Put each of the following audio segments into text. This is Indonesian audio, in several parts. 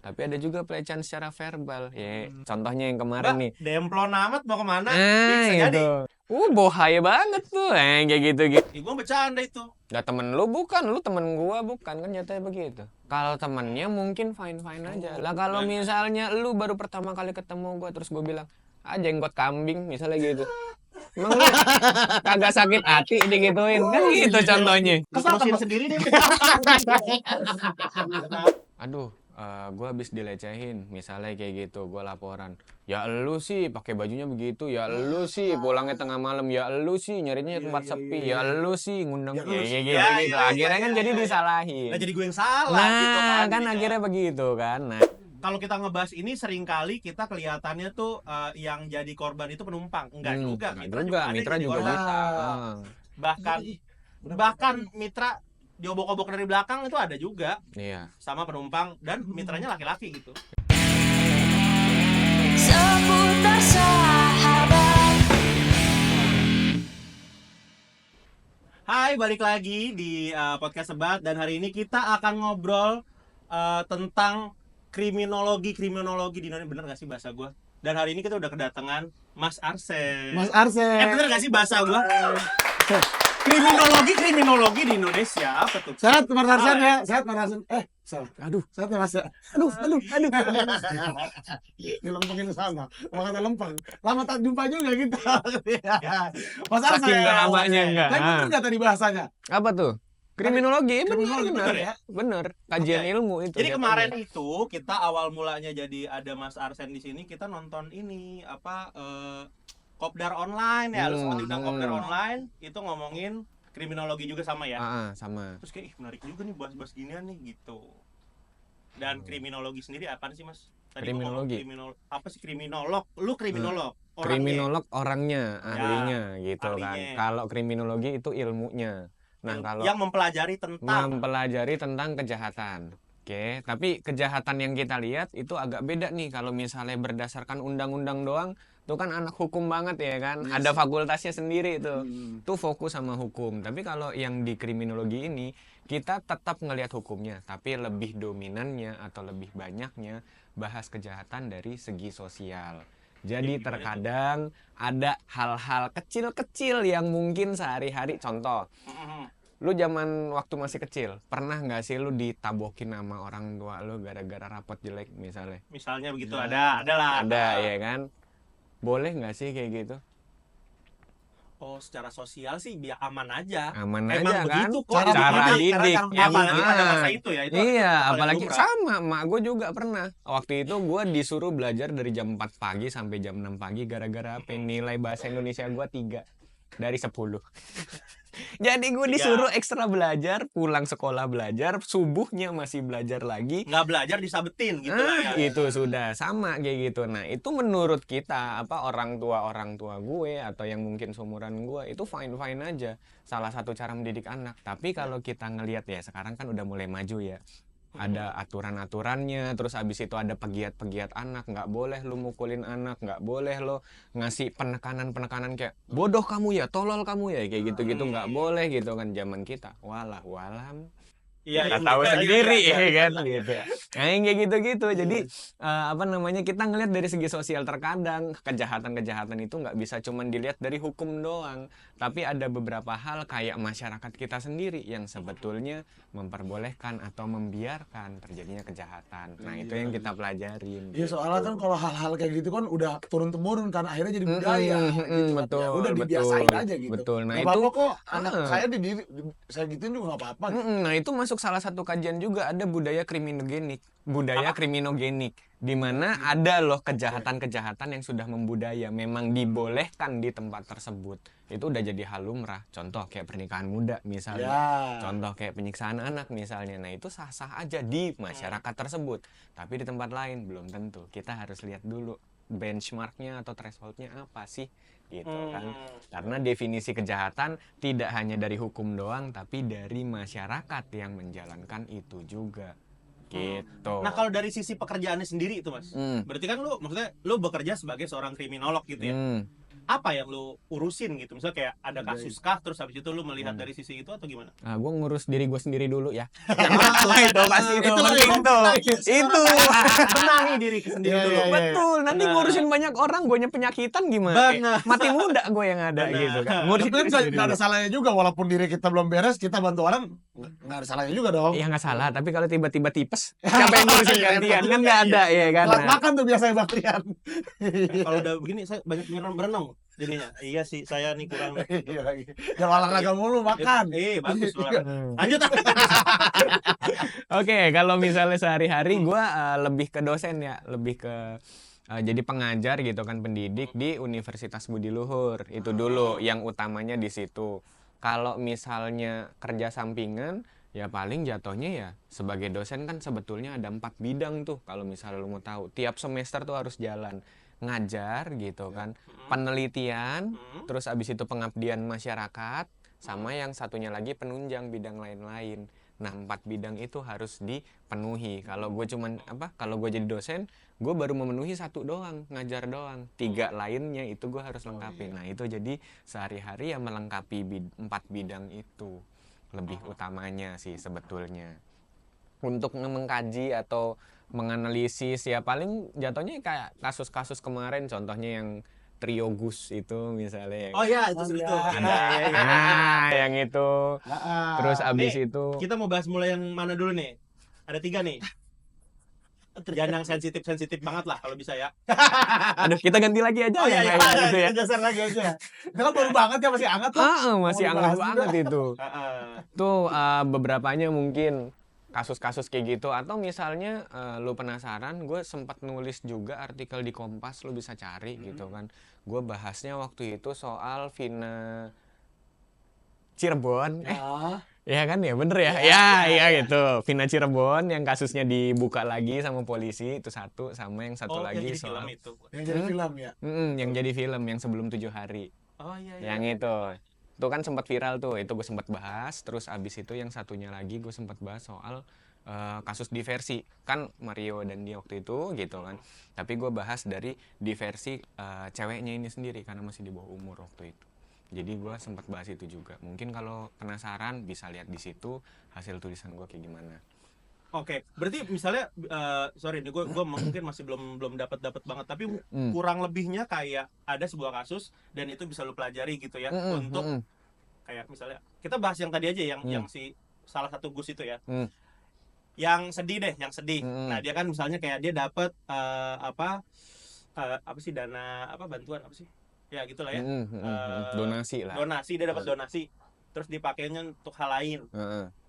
Tapi ada juga pelecehan secara verbal. Ya, contohnya yang kemarin nih. Demplon amat mau kemana? Nah, Bisa jadi. Bohaya banget tuh. Kayak gitu-gitu. Gue bercanda itu. Gak temen lu bukan, lu temen gua bukan, kan nyatanya begitu. Kalau temennya mungkin fine-fine aja. Lah kalau misalnya lu baru pertama kali ketemu gua terus gua bilang, jenggot kambing misalnya gitu. Emang lu kagak sakit hati digituin? Kan gitu contohnya. Kesakin sendiri deh. Aduh, gua habis dilecehin, misalnya kayak gitu, gua laporan. Ya elu sih pakai bajunya begitu, ya elu sih pulangnya tengah malam, ya elu sih nyarinya tempat sepi, ya elu sih ngundang gitu. Akhirnya kan jadi disalahin. Nah jadi gue yang salah gitu kan. Kan akhirnya begitu kan. Nah, kalau kita ngebahas ini seringkali kita kelihatannya tuh yang jadi korban itu penumpang. Enggak juga, Mitra juga bisa. Bahkan mitra diobok-obok dari belakang itu ada juga. Iya. Sama penumpang dan mitranya laki-laki gitu. Seputar sahabat. Hai, balik lagi di podcast Sebat dan hari ini kita akan ngobrol tentang kriminologi di Indonesia. Bener gak sih bahasa gue? Dan hari ini kita udah kedatangan Mas Arsen. Bener gak sih bahasa gue? Kriminologi di Indonesia apa tuh? Sehat Mas Arsen ya, sehat Mas Arsen. Salah. Sehat ya Mas ya. Aduh. Dilempengin sama. Kata lempeng. Lama tak jumpa juga kita. Mas Arsen. Saking lamanya enggak. Tapi bener nggak tadi bahasanya? Apa tuh? Kriminologi, bener ya? Bener. Kajian ilmu itu. Jadi kemarin itu kita awal mulanya jadi ada Mas Arsen di sini, kita nonton ini Kopdar Online ya, harus undang Kopdar Online itu ngomongin kriminologi juga sama ya. Sama. Terus kayak menarik juga nih bahas-bahas ginian nih gitu. Dan kriminologi sendiri apa sih Mas? Kriminologi. Apa sih kriminolog? Lu kriminolog. Kriminolog orangnya, ahlinya gitu ahlinya. kan. Kalau kriminologi itu ilmunya. Nah, kalau yang mempelajari tentang kejahatan. Oke, tapi kejahatan yang kita lihat itu agak beda nih kalau misalnya berdasarkan undang-undang doang. Itu kan anak hukum banget ya kan. Ada fakultasnya sendiri itu. Tuh fokus sama hukum. Tapi kalau yang di kriminologi ini kita tetap ngelihat hukumnya, tapi lebih dominannya atau lebih banyaknya bahas kejahatan dari segi sosial. Jadi terkadang ada hal-hal kecil-kecil yang mungkin sehari-hari, contoh, lu zaman waktu masih kecil, pernah nggak sih lu ditabokin sama orang tua lu gara-gara rapot jelek misalnya? Misalnya begitu, ada lah. Ada ya kan? Boleh nggak sih kayak gitu? Oh, secara sosial sih biar aman aja. Aman memang aja kan? Begitu, kok. Cara didik. Apalagi pada masa itu ya. Itu apalagi sama, mak gue juga pernah. Waktu itu gue disuruh belajar dari jam 4 pagi sampai jam 6 pagi gara-gara apa? Nilai bahasa Indonesia gue 3 dari 10. Jadi gue disuruh ekstra belajar, pulang sekolah belajar, subuhnya masih belajar lagi. Nggak belajar disabetin gitu lah ya. Itu sudah sama kayak gitu. Nah itu menurut kita orang tua gue atau yang mungkin seumuran gue itu fine aja. Salah satu cara mendidik anak. Tapi kalau kita ngelihat ya sekarang kan udah mulai maju ya. Ada aturan-aturannya, terus abis itu ada pegiat-pegiat anak, nggak boleh lu mukulin anak, nggak boleh lo ngasih penekanan kayak bodoh kamu ya, tolol kamu ya, kayak gitu-gitu nggak boleh gitu kan zaman kita. Walam. Iya, tahu sendiri ya kan gitu. Kayak gitu-gitu. Jadi kita ngelihat dari segi sosial, terkadang kejahatan itu nggak bisa cuma dilihat dari hukum doang, tapi ada beberapa hal kayak masyarakat kita sendiri yang sebetulnya memperbolehkan atau membiarkan terjadinya kejahatan. Nah, itu yang kita pelajarin. Iya, soalnya kan kalau hal-hal kayak gitu kan udah turun-temurun kan akhirnya jadi budaya. Betul. Ya udah dibiasain aja gitu. Betul. Nah, itu kok anak saya saya gituin juga nggak apa-apa. Nah, itu masuk salah satu kajian juga, ada budaya kriminogenik, di mana ada loh kejahatan-kejahatan yang sudah membudaya, memang dibolehkan di tempat tersebut. Itu udah jadi hal lumrah. Contoh kayak pernikahan muda misalnya. Contoh kayak penyiksaan anak misalnya. Nah, itu sah-sah aja di masyarakat tersebut. Tapi di tempat lain belum tentu. Kita harus lihat dulu benchmarknya atau thresholdnya apa sih gitu kan. Karena definisi kejahatan tidak hanya dari hukum doang, tapi dari masyarakat yang menjalankan itu juga gitu. Nah, kalau dari sisi pekerjaannya sendiri itu Mas, berarti kan lu bekerja sebagai seorang kriminolog gitu ya. apa yang lu urusin gitu? Misalnya kayak ada kasus kah, terus habis itu lu melihat dari sisi itu atau gimana? Nah, gue ngurus diri gue sendiri dulu ya. Yang pertama itu pasti itu Itu penting tuh. Itu. Benahi diri sendiri Iya, dulu. iya, iya. Betul. Nanti Benar. ngurusin banyak orang, gue penyakitan gimana? Benar. Mati muda gue yang ada Benar. gitu kan. Ngurusin Tapi kan diri sendiri nggak ada dulu. salahnya juga, walaupun diri kita belum beres, kita bantu orang, nggak ada salahnya juga dong. Ya nggak salah, tapi kalau tiba-tiba tipes, siapa yang ngurusin gantian? Kan nggak ada ya kan. Telat Nah, makan tuh biasanya Bakrian. Kalau udah begini saya banyak berenang jadinya. Iya sih, saya nih kurang. Iya lagi. Jangan olahraga mulu, makan. Bagus lah. Lanjut. Oke, kalau misalnya sehari-hari gue lebih ke dosen ya, lebih ke jadi pengajar gitu kan, pendidik di Universitas Budi Luhur. Itu dulu yang utamanya di situ. Kalau misalnya kerja sampingan, ya paling jatuhnya ya sebagai dosen kan sebetulnya ada 4 bidang tuh. Kalau misalnya lu mau tahu, tiap semester tuh harus jalan ngajar gitu kan, penelitian, terus abis itu pengabdian masyarakat, sama yang satunya lagi penunjang bidang lain-lain. Nah, 4 bidang itu harus dipenuhi. Kalau gue kalau gue jadi dosen, gue baru memenuhi 1 doang, ngajar doang. 3 lainnya itu gue harus lengkapi. Nah, itu jadi sehari-hari ya melengkapi 4 bidang itu. Lebih utamanya sih sebetulnya. Untuk mengkaji atau menganalisis ya paling jatuhnya kayak kasus-kasus kemarin, contohnya yang Trio Gus itu misalnya. Oh iya, itu iya. itu. Nah, yang itu. Terus abis Nih, itu kita mau bahas mulai yang mana dulu nih? Ada 3 nih. Jangan yang sensitif banget lah kalau bisa ya. aduh, kita ganti lagi aja Oh, yang iya, kayak iya. gitu ya. Geser lagi aja. Itu kan baru banget ya, masih hangat tuh. Masih Mau hangat dibahas banget itu. Heeh. Tuh beberapanya mungkin kasus-kasus kayak gitu, atau misalnya lu penasaran, gue sempat nulis juga artikel di Kompas, lu bisa cari gitu kan. Gue bahasnya waktu itu soal Vina Cirebon. Ya kan ya, bener ya? Iya gitu. Vina Cirebon yang kasusnya dibuka lagi sama polisi, itu satu. Sama yang satu yang lagi jadi film soal itu. Yang jadi film ya. yang jadi film yang sebelum 7 hari. Oh iya. Yang itu kan sempat viral tuh, itu gue sempat bahas. Terus abis itu yang satunya lagi gue sempat bahas soal kasus diversi, kan Mario dan dia waktu itu gitu kan. Tapi gue bahas dari diversi ceweknya ini sendiri karena masih di bawah umur waktu itu. Jadi gue sempat bahas itu juga. Mungkin kalau penasaran bisa lihat di situ hasil tulisan gue kayak gimana. Oke, berarti misalnya sorry nih, gue mungkin masih belum dapat banget, tapi kurang lebihnya kayak ada sebuah kasus dan itu bisa lu pelajari gitu ya untuk kayak misalnya kita bahas yang tadi aja yang si salah satu Gus itu ya. Yang sedih deh, yang sedih. Nah, dia kan misalnya kayak dia dapat apa sih, dana apa, bantuan apa sih? Ya gitulah ya. Donasi lah. Donasi, dia dapat donasi. Terus dipakainya untuk hal lain.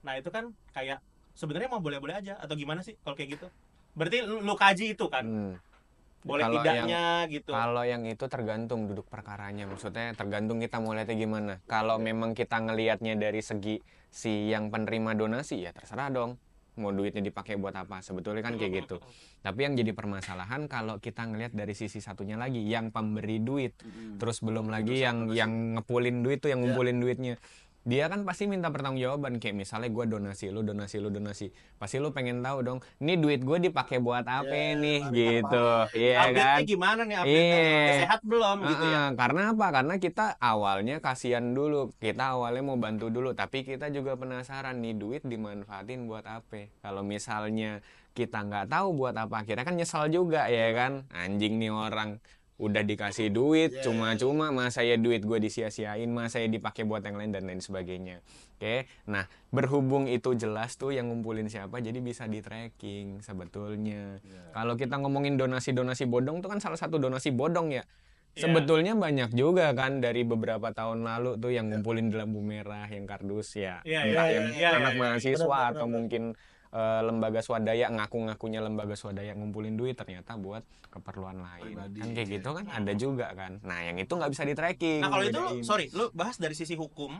Nah, itu kan kayak sebenarnya mau boleh-boleh aja atau gimana sih kalau kayak gitu? Berarti lu kaji itu kan? Boleh Kalau tidaknya gitu. Kalau yang itu tergantung duduk perkaranya, maksudnya tergantung kita mau lihatnya gimana. Kalau memang kita ngelihatnya dari segi si yang penerima donasi, ya terserah dong mau duitnya dipakai buat apa, sebetulnya kan kayak gitu. Tapi yang jadi permasalahan kalau kita ngelihat dari sisi satunya lagi, yang pemberi duit, terus belum lagi yang ngepulin duit tuh, yang ngumpulin duitnya. Dia kan pasti minta pertanggungjawaban, kayak misalnya gue donasi, lu donasi. Pasti lu pengen tahu dong, ini duit gue dipakai buat apa nih gitu. Iya kan? Update-nya gimana nih, update-nya? Sehat belum gitu ya? Karena apa? Karena kita awalnya kasihan dulu. Kita awalnya mau bantu dulu, tapi kita juga penasaran nih duit dimanfaatin buat apa. Kalau misalnya kita nggak tahu buat apa, akhirnya kan nyesal juga ya kan? Anjing nih orang. Udah dikasih duit cuma-cuma, masa ya duit gue disia-siain, masa ya dipakai buat yang lain dan lain sebagainya. Oke, nah berhubung itu jelas tuh yang ngumpulin siapa, jadi bisa di tracking sebetulnya. Kalau kita ngomongin donasi bodong tuh kan salah satu donasi bodong ya. Sebetulnya banyak juga kan dari beberapa tahun lalu tuh yang ngumpulin di lampu merah, yang kardus ya. Entah yang anak mahasiswa atau mungkin lembaga swadaya, ngaku-ngakunya lembaga swadaya ngumpulin duit, ternyata buat keperluan lain. Kan kayak gitu kan ada juga kan. Nah, yang itu nggak bisa di tracking. Nah, kalau itu lu bahas dari sisi hukum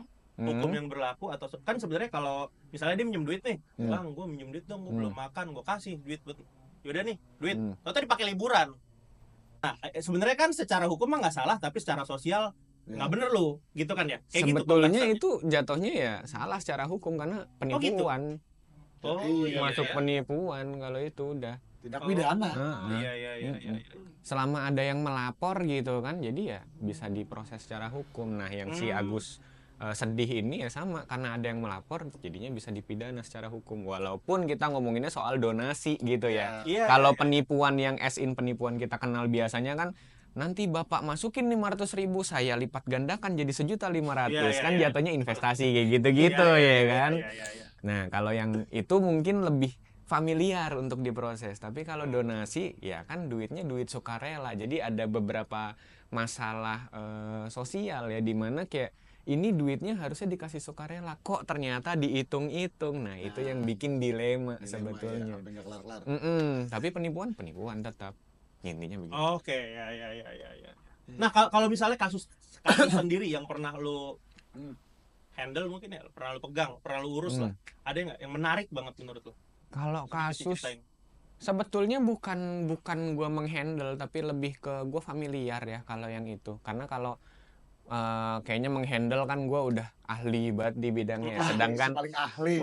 yang berlaku, atau kan sebenarnya kalau misalnya dia minjem duit nih, Bang, gue minjem duit dong, gue belum makan, gue kasih duit buat, yaudah nih duit, atau dipakai liburan. Nah, sebenarnya kan secara hukum mah nggak salah, tapi secara sosial nggak bener lu, gitu kan ya? Kayak sebetulnya gitu, itu jatuhnya ya salah secara hukum karena penipuan. Iya, Masuk penipuan kalau itu udah. Tidak pidana. Iya. selama ada yang melapor gitu kan, jadi ya bisa diproses secara hukum. Nah yang si Agus sedih ini ya sama, karena ada yang melapor jadinya bisa dipidana secara hukum, walaupun kita ngomonginnya soal donasi gitu ya. Iya, Kalau iya. penipuan yang penipuan kita kenal biasanya kan, nanti bapak masukin 500.000 saya lipat gandakan jadi 1.500.000 Iya, iya, kan, iya. jatuhnya investasi kayak gitu-gitu ya kan. Iya. Nah kalau yang itu mungkin lebih familiar untuk diproses, tapi kalau donasi ya kan duitnya duit sukarela, jadi ada beberapa masalah sosial ya, dimana kayak ini duitnya harusnya dikasih sukarela, kok ternyata dihitung-hitung. Nah itu yang bikin dilema sebetulnya. Sampai nggak kelar-kelar. Tapi penipuan tetap intinya begitu. Oke, ya. Nah, kalau misalnya kasus sendiri yang pernah lu handle mungkin ya, pernah lu pegang, pernah lu urus lah. Ada nggak yang menarik banget menurut lu? Kalau Bisa kasus diceritain. sebetulnya bukan gua menghandle, tapi lebih ke gua familiar ya kalau yang itu. Karena kalau kayaknya menghandle kan gua udah ahli banget di bidangnya. Sedangkan paling ahli.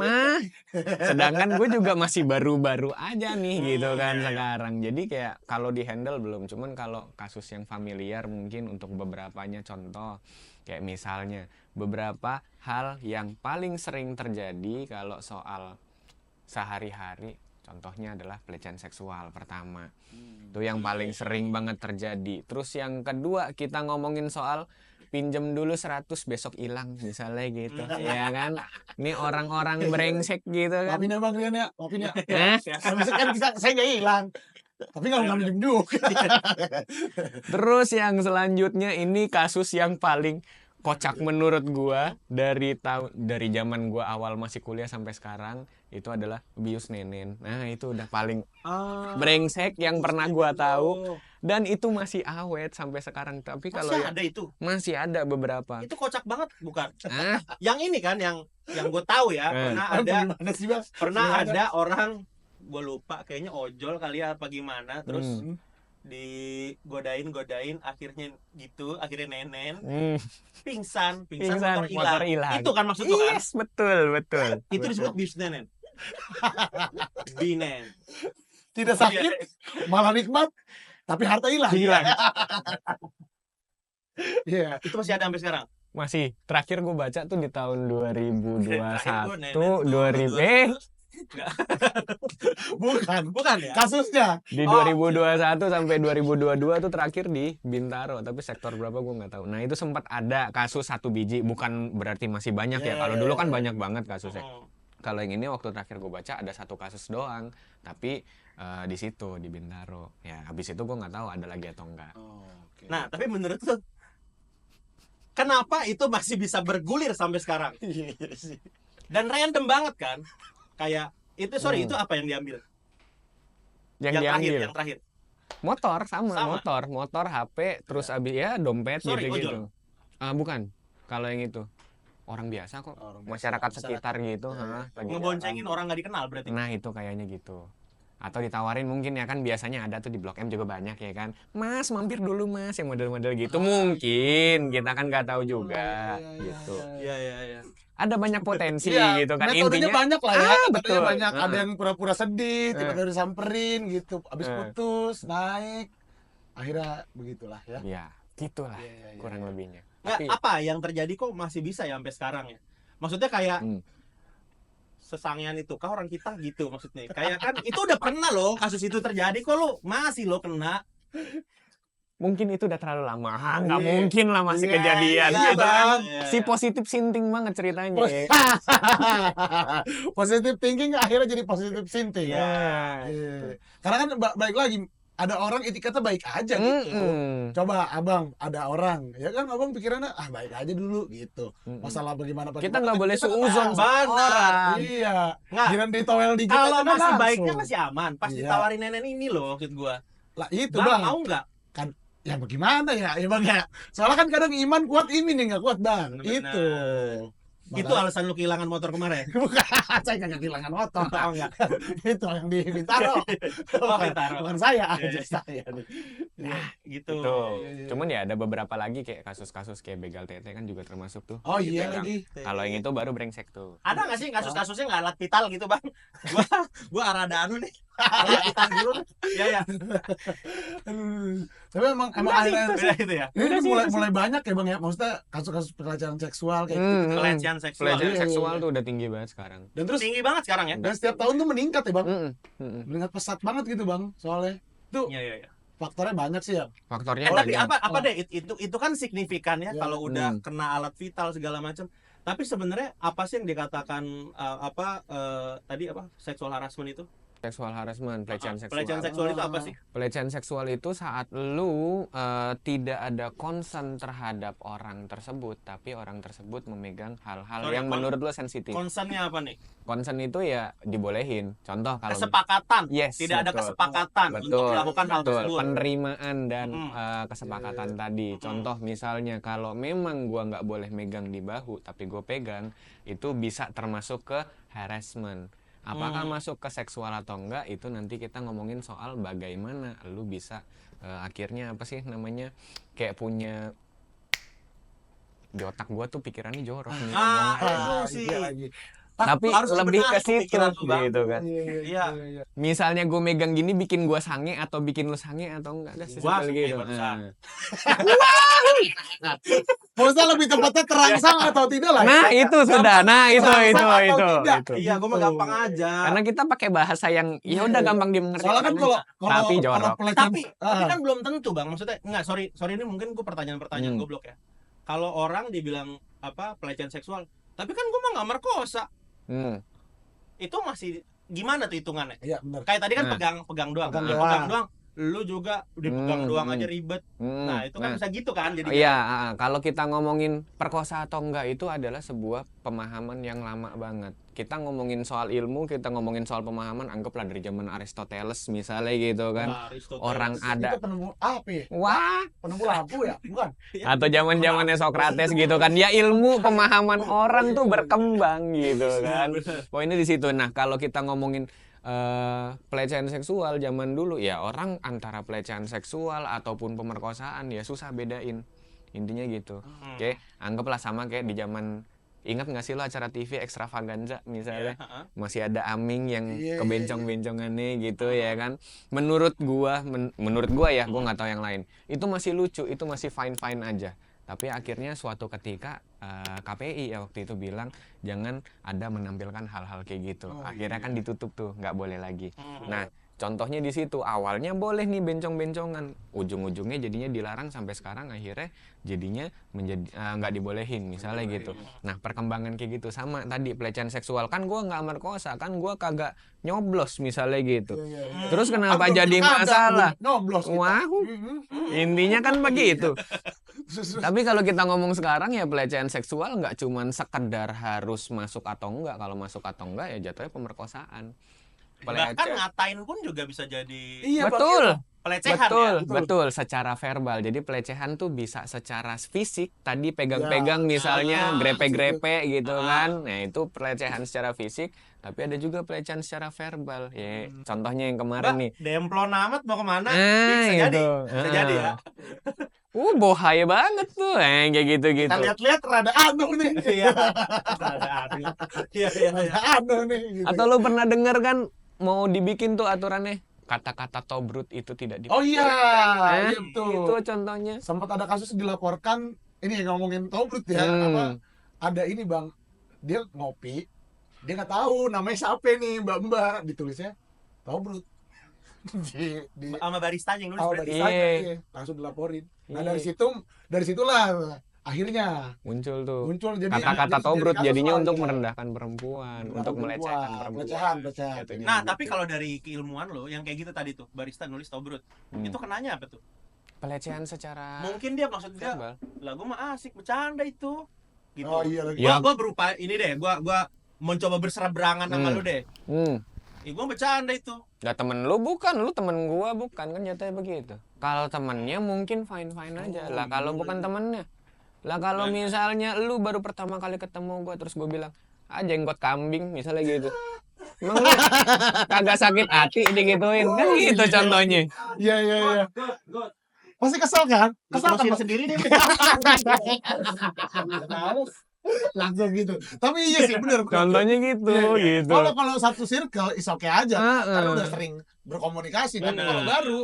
sedangkan gue juga masih baru-baru aja nih gitu kan iya. sekarang. Jadi kayak kalau di handle belum, cuman kalau kasus yang familiar mungkin untuk beberapanya, contoh kayak misalnya beberapa hal yang paling sering terjadi kalau soal sehari-hari, contohnya adalah pelecehan seksual pertama. Itu yang paling sering banget terjadi. Terus yang kedua kita ngomongin soal pinjem dulu 100 besok hilang misalnya gitu ya kan. Ini orang-orang brengsek gitu kan. Maafin ya bang Rian ya, maafin ya. Eh? Habis kan saya nggak hilang. Tapi nggak minjem juga. Terus yang selanjutnya ini kasus yang paling kocak menurut gua dari zaman gua awal masih kuliah sampai sekarang, itu adalah bius nenen. Nah itu udah paling brengsek yang pernah gua tahu, dan itu masih awet sampai sekarang. Tapi kalau Masih yang ada itu. masih ada beberapa. Itu kocak banget bukan? Ah, Yang ini kan yang gue tahu ya, pernah ada Gimana sih bang? pernah Gimana? ada orang, gue lupa kayaknya ojol kali ya apa gimana, terus Hmm. digodain akhirnya gitu, akhirnya nenen hmm, pingsan Pingsan, motor motor hilang. hilang. Itu kan maksud lu kan? Yes, betul. Itu disebut bius nenen. Binen. Tidak sakit, malah nikmat, tapi harta hilang. Hilang. Iya. Itu masih ada sampai sekarang. Masih. Terakhir gue baca tuh di tahun 2021, Terakhir gua nenen 2000 Bukan ya? Kasusnya. di 2021 sampai 2022 tuh terakhir di Bintaro, tapi sektor berapa gue nggak tahu. Nah itu sempat ada kasus 1 biji, bukan berarti masih banyak ya. Kalau dulu kan banyak banget kasusnya. Kalau yang ini waktu terakhir gue baca ada 1 kasus doang, tapi di situ di Bintaro. Ya habis itu gue nggak tahu ada lagi atau enggak. Nah, tapi menurut lu kenapa itu masih bisa bergulir sampai sekarang? Dan random banget kan? Kayak itu itu apa yang diambil? Yang diambil Yang terakhir. motor sama. Sama. motor HP, terus abis ya dompet Sorry, gitu-gitu. Bukan. Kalau yang itu orang biasa kok, masyarakat sekitar gitu, lagi. Ngeboncengin orang nggak dikenal berarti. Nah itu kayaknya gitu. Atau ditawarin mungkin ya kan, biasanya ada tuh di Blok M juga banyak ya kan, Mas mampir dulu Mas, yang model-model gitu. Mungkin kita kan nggak tahu juga gitu. Iya. Ada banyak potensi Iya, gitu kan, metodenya intinya. banyak lah ya. Metodenya Betul. banyak. Ada yang pura-pura sedih, tiba-tiba disamperin gitu. Abis Eh. putus, naik. Akhirnya begitulah ya. Ya gitulah Iya. kurang lebihnya. Nggak, Tapi apa yang terjadi kok masih bisa ya sampai sekarang ya? Maksudnya kayak sesangian itu kah orang kita gitu maksudnya. Kayak kan itu udah pernah loh kasus itu terjadi, kok lu masih lo kena. mungkin itu udah terlalu lama. Nggak Iya. mungkin lah masih Iya, kejadian iya, gitu kan. Bang. Si positif sinting banget ceritanya. Positive thinking akhirnya jadi positive thinking. Iya. Iya. Karena kan baik lagi, ada orang etiketnya baik aja gitu. Coba abang, ada orang, ya kan abang pikirannya baik aja dulu gitu. Masalah bagaimana Kita nggak boleh suuzon Benar. orang. Iya. Nggak. Giran ditowel dikit Kalau aja masih langsung. baiknya masih aman. Pas Iya. ditawarin nenen ini loh maksud gua. Lah itu Bang, bang. mau nggak? Ya bagaimana ya bang ya. Soalnya kan kadang iman kuat, imin yang nggak kuat bang. Benar. Itu. Itu alasan lu kehilangan motor kemarin. Bukan, saya nggak kehilangan motor. Oh enggak. Itu yang di Bintaro. Oh, Bintaro. Bukan saya, Iya, iya. saya nih. Nah, gitu. Itu. iya. Cuman ya ada beberapa lagi kayak kasus-kasus kayak begal tete kan juga termasuk tuh. Oh iya Kan. lagi. Kalau yang itu baru brengsek tuh. Ada nggak sih kasus-kasusnya nggak alat vital gitu bang? Gua arada anu nih. Alat vital dulu. Ya ya. Tapi emang akhirnya Beda itu ya. ini mulai banyak ya bang ya. Maksudnya kasus-kasus pelecehan seksual kayak gitu. Pelecehan seksual. Pelecehan Iya, seksual iya. tuh udah tinggi banget sekarang. Dan terus Tinggi banget sekarang ya. dan setiap tahun tuh meningkat ya bang. Mm-mm. Meningkat pesat banget gitu bang. Soalnya itu Iya iya iya. faktornya banyak sih ya. Faktornya Tapi banyak. apa deh itu kan signifikan ya Ya. kalau udah kena alat vital segala macam. Tapi sebenarnya apa sih yang dikatakan tadi apa seksual harassment itu? Seksual harassment, pelecehan seksual. Pelecehan seksual itu apa sih? Pelecehan seksual itu saat lu tidak ada concern terhadap orang tersebut, tapi orang tersebut memegang hal-hal Sorry, yang menurut lu sensitif. Concernnya apa nih? Concern itu ya dibolehin. Contoh kalau Kesepakatan. Yes, Tidak ada betul. kesepakatan untuk Betul, melakukan hal betul. tersebut. Penerimaan dan kesepakatan tadi. Contoh misalnya kalau memang gua nggak boleh megang di bahu, tapi gue pegang, itu bisa termasuk ke harassment. Apakah masuk ke seksual atau enggak, itu nanti kita ngomongin soal bagaimana lu bisa akhirnya apa sih namanya kayak punya di otak gua tuh pikirannya jorok nih. Itu sih. Iya lagi. Tapi harus lebih benar ke tuh situ pikiran lu, Bang. gitu kan. Iya. Misalnya gue megang gini bikin gua sange atau bikin lu sange atau enggak, ada Gua simpel sange gitu. barusan. Maksudnya lebih tepatnya terangsang atau tidak lah. Nah, itu sudah. Nah, itu Terangsang atau itu. tidak. Iya, gue mah gampang aja. Karena kita pakai bahasa yang ya udah gampang dimengerti. Soalnya kan kalau Tapi jorok. kalau pelecehan Tapi kan belum tentu bang. Maksudnya nggak sorry ini mungkin gue pertanyaan goblok ya. Kalau orang dibilang apa pelecehan seksual, tapi kan gue mah nggak merkosa. Itu masih gimana tuh hitungannya? Iya benar. Kayak tadi kan Nah. pegang doang. Pegang Nah, doang. pegang doang. Lu juga dipegang doang aja ribet. Nah, itu kan bisa gitu kan jadi. Iya, kalau kita ngomongin perkosa atau enggak itu adalah sebuah pemahaman yang lama banget. Kita ngomongin soal ilmu, kita ngomongin soal pemahaman, anggaplah dari zaman Aristoteles misalnya gitu kan. Nah, Aristoteles. Orang ada Itu penemu apa ya? wah, Penemu lampu ya? Bukan. atau zaman-zamannya Socrates gitu kan. Ya ilmu pemahaman orang tuh berkembang gitu kan. Poinnya di situ. Nah, kalau kita ngomongin pelecehan seksual zaman dulu ya orang antara pelecehan seksual ataupun pemerkosaan ya susah bedain. Intinya gitu. Oke, anggaplah sama kayak di zaman ingat nggak sih lo acara TV Extravaganza misalnya masih ada Aming yang kebencong-bencongannya gitu ya kan. Menurut gua ya, gua nggak tahu yang lain. Itu masih lucu, itu masih fine-fine aja. Tapi akhirnya suatu ketika KPI ya waktu itu bilang jangan ada menampilkan hal-hal kayak gitu. Akhirnya kan ditutup tuh, nggak boleh lagi. Nah, contohnya di situ awalnya boleh nih bencong-bencongan, ujung-ujungnya jadinya dilarang sampai sekarang akhirnya jadinya menjadi nggak dibolehin misalnya gitu. Nah, perkembangan kayak gitu sama tadi pelecehan seksual kan gua nggak merkosa, kan gua kagak nyoblos misalnya gitu. Terus kenapa jadi masalah? Nyoblos. Wah, intinya kan begitu. Tapi kalau kita ngomong sekarang ya pelecehan seksual nggak cuman sekedar harus masuk atau enggak. Kalau masuk atau enggak ya jatuhnya pemerkosaan. Bahkan ngatain pun juga bisa jadi Betul. pelecehan Betul, secara verbal. Jadi pelecehan tuh bisa secara fisik, tadi pegang-pegang misalnya, grepe-grepe gitu kan. Nah, itu pelecehan secara fisik, tapi ada juga pelecehan secara verbal. Ya, contohnya yang kemarin nih. Demplon amat mau kemana? Nah, Bisa jadi. gitu. Bisa jadi ya. Bohaya banget tuh. Kayak gitu-gitu. Kita lihat-lihat rada anu nih. Iya. Ada adil. Iya. Rada anu nih. Gitu. Atau lu pernah denger kan mau dibikin tuh aturannya kata-kata tobrut itu tidak Oh iya, iya itu betul. contohnya. Sempat ada kasus dilaporkan ini ngomongin tobrut ya, apa ada ini bang, dia ngopi, dia nggak tahu namanya siapa nih mbak ditulisnya tobrut di Sama baristanya yang nulis awal berarti. dari sana, iya. Langsung dilaporin. Nah dari situlah akhirnya muncul tuh muncul jadi kata-kata jadi tobrut kasus jadinya lah, untuk iya. merendahkan perempuan, untuk melecehkan perempuan. Pelecehan. Jatuhnya Nah, gitu. tapi kalau dari keilmuan lo yang kayak gitu tadi tuh, barista nulis tobrut. Itu kenanya apa tuh? pelecehan secara Mungkin dia maksud dia, verbal. lagu mah asik bercanda itu. Gitu. Oh iya lagi. Ya. Gua berupa ini deh, gua mencoba berseberangan sama lu deh. Gua bercanda itu. Lah temen lu bukan, lu temen gua bukan kan jatuhnya begitu. Kalau temennya mungkin fine-fine aja. Lah kalau bukan temennya Lah kalau misalnya lu baru pertama kali ketemu gua terus gua bilang, "Ah, jenggot kambing," misalnya gitu. Emang lu kagak sakit hati digituin? Kan gitu contohnya. Iya. Pasti kesel kan? Kesel kan Terusin Mas? sendiri deh. Langsung gitu. Tapi iya sih bener. Contohnya gitu, Iya. gitu. Kalau satu circle is oke aja. Karena Heeh. udah sering berkomunikasi kan. Bener. Kalau baru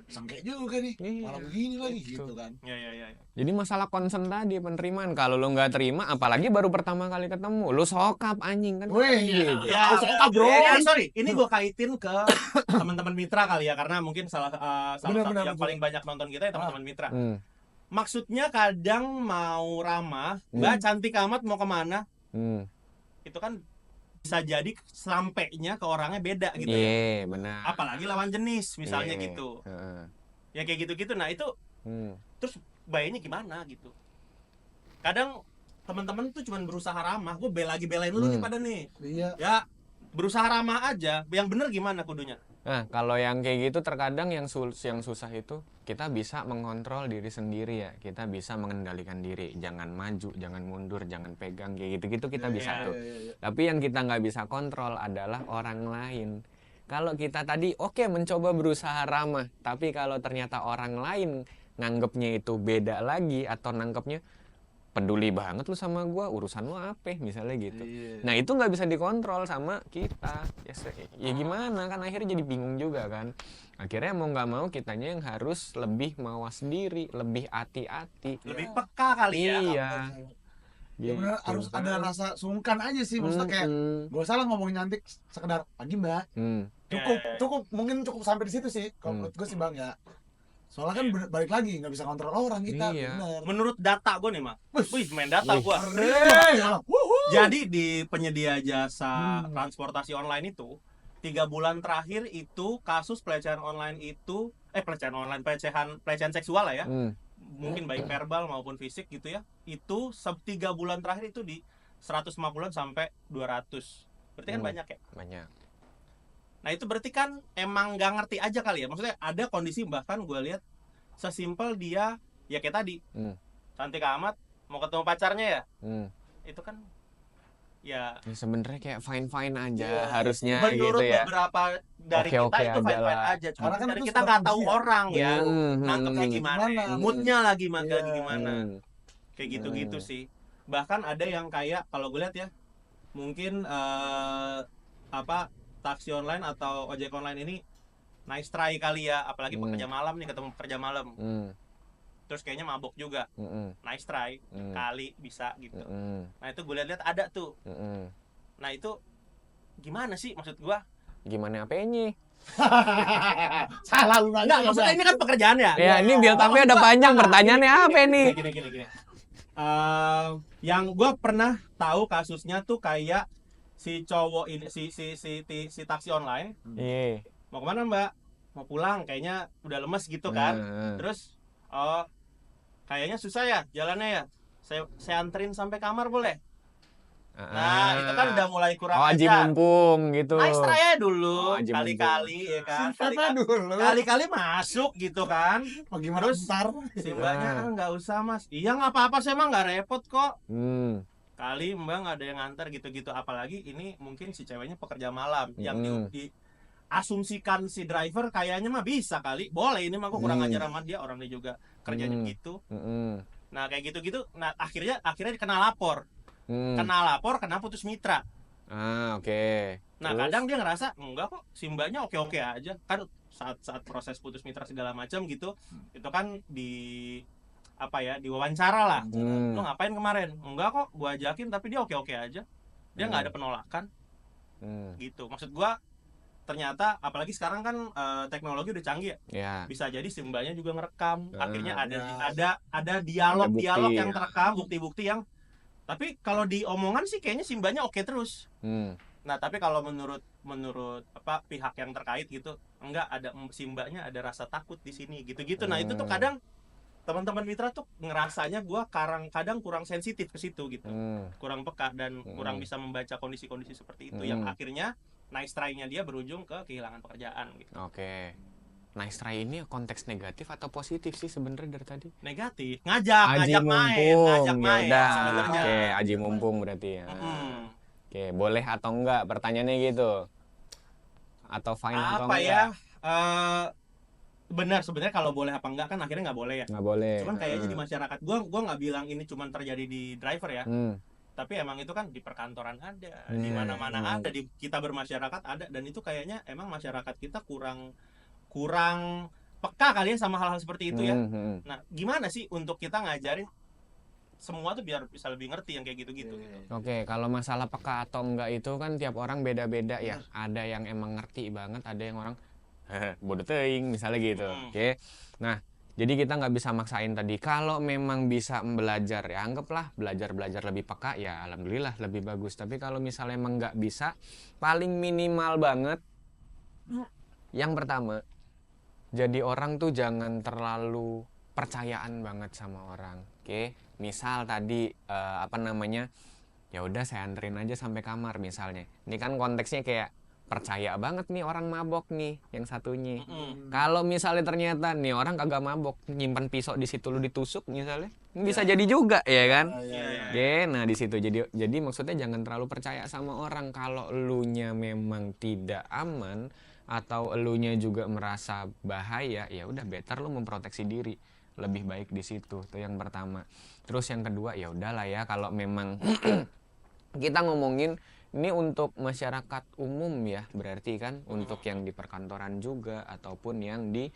sangke juga nih. Iya, Malah begini lagi gitu kan. Ya. Jadi masalah concern tadi penerimaan. Kalau lu nggak terima, apalagi baru pertama kali ketemu, lu sokap anjing kan. Weh, Gitu. Ya, sokap, bro. sorry, ini gue kaitin ke teman-teman mitra kali ya, karena mungkin salah satu Bener, yang betul. paling banyak nonton kita ya teman-teman mitra. Hmm. Maksudnya kadang mau ramah, Mbak cantik amat mau kemana, Hmm. itu kan bisa jadi sampainya ke orangnya beda gitu ya. Iya, benar. Apalagi lawan jenis misalnya Iya. gitu. Heeh. Ya kayak gitu-gitu. Nah itu Hmm. terus bayarnya gimana gitu. Kadang teman-teman tuh cuman berusaha ramah, gue belain lu nih pada nih. Iya. Ya berusaha ramah aja, yang bener gimana kudunya? Nah, kalau yang kayak gitu terkadang yang susah itu kita bisa mengontrol diri sendiri ya. Kita bisa mengendalikan diri. Jangan maju, jangan mundur, jangan pegang kayak gitu-gitu kita bisa tuh. Iya. Tapi yang kita nggak bisa kontrol adalah orang lain. Kalau kita tadi oke mencoba berusaha ramah, tapi kalau ternyata orang lain nganggepnya itu beda lagi atau nangkepnya peduli banget lu sama gua, urusan lu apa misalnya gitu. Iya. Nah itu nggak bisa dikontrol sama kita. Ya gimana kan akhirnya jadi bingung juga kan. Akhirnya mau nggak mau kitanya yang harus lebih mawas diri, lebih hati-hati. Lebih peka kali ya. Iya. Ya bener, Gitu. harus ada rasa sungkan aja sih. Maksudnya kayak gak salah ngomongin cantik sekedar pagi mbak. Cukup mungkin cukup sampai di situ sih. Kalau menurut gue sih bang ya. Soalnya kan balik lagi nggak bisa kontrol orang kita. Iya. Bener. Menurut data gue nih mak, wih main data gue. Wuhu. Jadi di penyedia jasa transportasi online itu 3 bulan terakhir itu kasus pelecehan online itu pelecehan seksual lah ya, mungkin baik verbal maupun fisik gitu ya, itu 3 bulan terakhir itu di 150-an sampai 200. Berarti kan banyak ya. Banyak. Nah itu berarti kan emang nggak ngerti aja kali ya. Maksudnya ada kondisi bahkan gue lihat sesimpel dia ya kayak tadi cantik amat mau ketemu pacarnya ya, itu kan ya Ya, sebenarnya kayak fine aja Iya. harusnya menurut gitu ya. beberapa dari Oke-oke kita itu aja fine lah. aja. Cuma Karena kan dari itu kita nggak tahu strategi ya. orang ya, nangkepnya Hmm. gimana, Gimana? moodnya lagi Iya. lagi gimana, kayak gitu-gitu Hmm. sih. Bahkan ada yang kayak kalau gue lihat ya, mungkin taksi online atau ojek online ini nice try kali ya, apalagi pekerja malam nih, ketemu pekerja malam, terus kayaknya mabok juga, nice try kali bisa gitu. Nah itu gue lihat ada tuh. Nah itu gimana sih maksud gue? Gimana apanya? Salah lu nanya. Enggak, maksudnya ini kan pekerjaan ya. Ya ini build up-nya udah panjang, pertanyaannya apa nih? Gini. Yang gue pernah tahu kasusnya tuh kayak si cowok ini si taksi online Iya. mau kemana mbak? Mau pulang, kayaknya udah lemes gitu kan. Terus kayaknya susah ya jalannya ya. Saya anterin sampai kamar boleh? Nah itu kan udah mulai kurang aji ajar. mumpung gitu. Nice try aja dulu, Oh, aji kali-kali ya kan. Siapa dulu? Kali-kali masuk gitu kan. Oh, gimana Terus ntar? si mbaknya nggak usah mas. Iya nggak apa-apa, saya emang nggak repot kok. Kali mbak nggak ada yang nganter gitu-gitu. Apalagi ini mungkin si ceweknya pekerja malam yang diasumsikan si driver kayaknya mah bisa kali. Boleh ini mah kok kurang ajar sama dia, orang dia juga kerjanya gitu. Nah kayak gitu-gitu. Nah akhirnya kena lapor. Kena putus mitra. Oke. Nah kadang dia ngerasa enggak kok si mbaknya oke-oke aja kan, saat proses putus mitra segala macam gitu, itu kan diwawancara lah. Lo ngapain kemarin? Enggak kok, gua ajakin tapi dia oke-oke aja, dia nggak ada penolakan gitu. Maksud gua ternyata apalagi sekarang kan teknologi udah canggih ya. Ya. Bisa jadi si mbaknya juga ngerekam. Akhirnya ada dialog yang terekam, bukti-bukti yang, tapi kalau di omongan sih kayaknya si mbaknya oke terus. Nah tapi kalau menurut pihak yang terkait gitu, enggak, ada si mbaknya ada rasa takut di sini gitu-gitu. Nah itu tuh kadang teman-teman mitra tuh ngerasanya gua kadang kurang sensitif ke situ gitu, kurang peka dan kurang bisa membaca kondisi-kondisi seperti itu yang akhirnya nice try-nya dia berujung ke kehilangan pekerjaan gitu. Oke. nice try ini konteks negatif atau positif sih sebenarnya dari tadi? Negatif, ngajak Aji main, mumpung, ya udah. sebenarnya. Oke, aji mumpung berarti ya. Oke, boleh atau enggak? Pertanyaannya gitu. Atau fine atau Apa enggak? ya? Benar sebenarnya kalau boleh apa enggak kan akhirnya nggak boleh ya. Nggak boleh. Cuman kayaknya di masyarakat gua nggak bilang ini cuma terjadi di driver ya. Tapi emang itu kan di perkantoran ada, di mana-mana ada, di kita bermasyarakat ada, dan itu kayaknya emang masyarakat kita kurang peka kali ya sama hal-hal seperti itu ya. Nah, gimana sih untuk kita ngajarin semua tuh biar bisa lebih ngerti yang kayak gitu-gitu gitu. Oke, kalau masalah peka atau enggak itu kan tiap orang beda-beda ya. Ada yang emang ngerti banget, ada yang orang bodoh teuing misalnya gitu. Oke. Nah, jadi kita nggak bisa maksain tadi. Kalau memang bisa belajar ya anggaplah belajar lebih peka ya alhamdulillah lebih bagus. Tapi kalau misalnya emang nggak bisa, paling minimal banget yang pertama, jadi orang tuh jangan terlalu percayaan banget sama orang. Oke, misal tadi ya udah saya anterin aja sampai kamar misalnya. Ini kan konteksnya kayak percaya banget nih orang mabok nih yang satunya. Kalau misalnya ternyata nih orang kagak mabok, nyimpan pisau di situ lu ditusuk misalnya, bisa jadi juga ya kan. Oke, nah di situ jadi maksudnya jangan terlalu percaya sama orang. Kalau elunya memang tidak aman atau elunya juga merasa bahaya, ya udah better lu memproteksi diri. Lebih baik di situ. Itu yang pertama. Terus yang kedua ya udahlah ya kalau memang kita ngomongin ini untuk masyarakat umum ya, berarti kan untuk yang di perkantoran juga ataupun yang di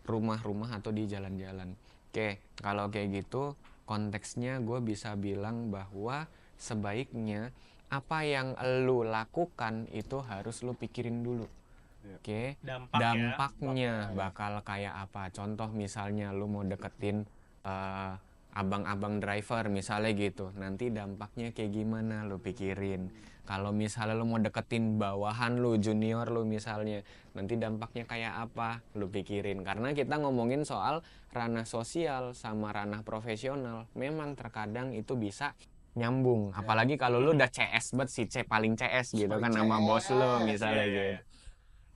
rumah-rumah atau di jalan-jalan. Oke, kalau kayak gitu konteksnya gue bisa bilang bahwa sebaiknya apa yang lu lakukan itu harus lu pikirin dulu. Oke, dampaknya bakal kayak apa? Contoh misalnya lu mau deketin abang-abang driver misalnya gitu, nanti dampaknya kayak gimana lu pikirin. Kalau misalnya lu mau deketin bawahan lu, junior lu misalnya, nanti dampaknya kayak apa lu pikirin. Karena kita ngomongin soal ranah sosial sama ranah profesional, memang terkadang itu bisa nyambung. Apalagi kalau lu udah CS banget, si paling CS gitu kan nama bos lu misalnya gitu.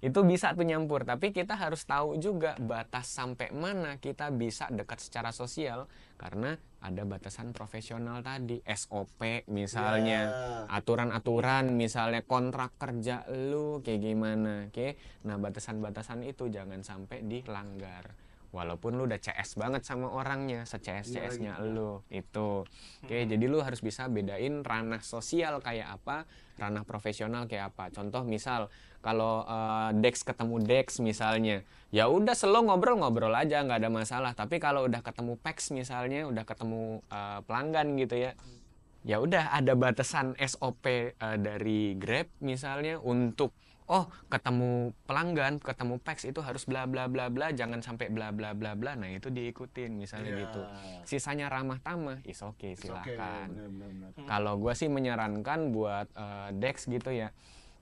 Itu bisa tuh nyampur, tapi kita harus tahu juga batas sampai mana kita bisa dekat secara sosial, karena ada batasan profesional tadi, SOP misalnya, aturan-aturan misalnya kontrak kerja lu kayak gimana, oke? Nah batasan-batasan itu jangan sampai dilanggar. Walaupun lu udah CS banget sama orangnya, se-CS-CS-nya lu itu. Oke, jadi lu harus bisa bedain ranah sosial kayak apa, ranah profesional kayak apa. Contoh misal kalau Dex ketemu Dex misalnya, ya udah slow ngobrol aja nggak ada masalah. Tapi kalau udah ketemu Pex misalnya, udah ketemu pelanggan gitu ya, ya udah ada batasan SOP dari Grab misalnya untuk ketemu pelanggan, ketemu Pex itu harus bla bla bla bla, jangan sampai bla bla bla bla. Nah itu diikutin misalnya gitu. Sisanya ramah tamah, is okay, silakan. Kalau gue sih menyarankan buat Dex gitu ya.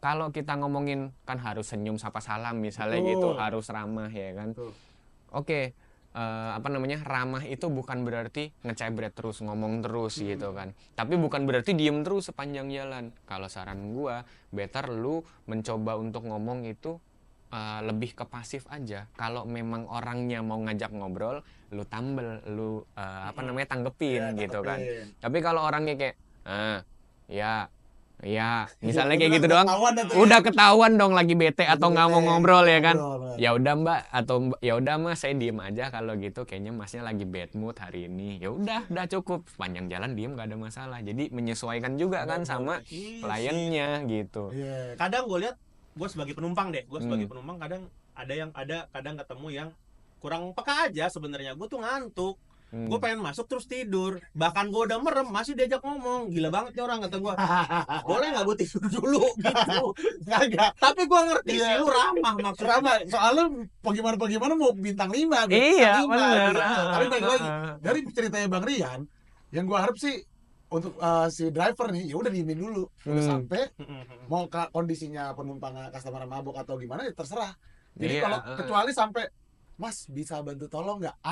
Kalau kita ngomongin kan harus senyum sapa salam misalnya gitu, harus ramah ya kan. Oke. Ramah itu bukan berarti ngecebret terus, ngomong terus gitu kan. Tapi bukan berarti diem terus sepanjang jalan. Kalau saran gua, better lu mencoba untuk ngomong itu lebih ke pasif aja. Kalau memang orangnya mau ngajak ngobrol, lu tambel, lu tanggepin gitu kan. Tapi kalau orangnya kayak ya, misalnya kayak gitu doang, udah ketahuan dong lagi bete atau nggak mau ngobrol ya kan. Ya udah Mbak, atau ya udah Mas, saya diem aja kalau gitu, kayaknya Masnya lagi bad mood hari ini. Ya udah cukup, sepanjang jalan diem nggak ada masalah. Jadi menyesuaikan juga kan sama kliennya gitu. Kadang gue lihat, gue sebagai penumpang kadang kadang ketemu yang kurang peka aja sebenarnya. Gue tuh ngantuk. Gue pengen masuk terus tidur, bahkan gue udah merem masih diajak ngomong, gila banget nih orang, kata gue. Boleh nggak gue tidur dulu gitu? Nggak. Tapi gue ngerti sih lu ramah, maksudnya Ramah, soalnya bagaimana mau bintang 5 Iya benar. Tapi balik lagi dari ceritanya Bang Rian, yang gue harap sih untuk si driver nih, ya udah diemin dulu, udah sampai mau kondisinya penumpang customer mabok atau gimana ya terserah. Jadi kalau kecuali sampai Mas bisa bantu tolong nggak?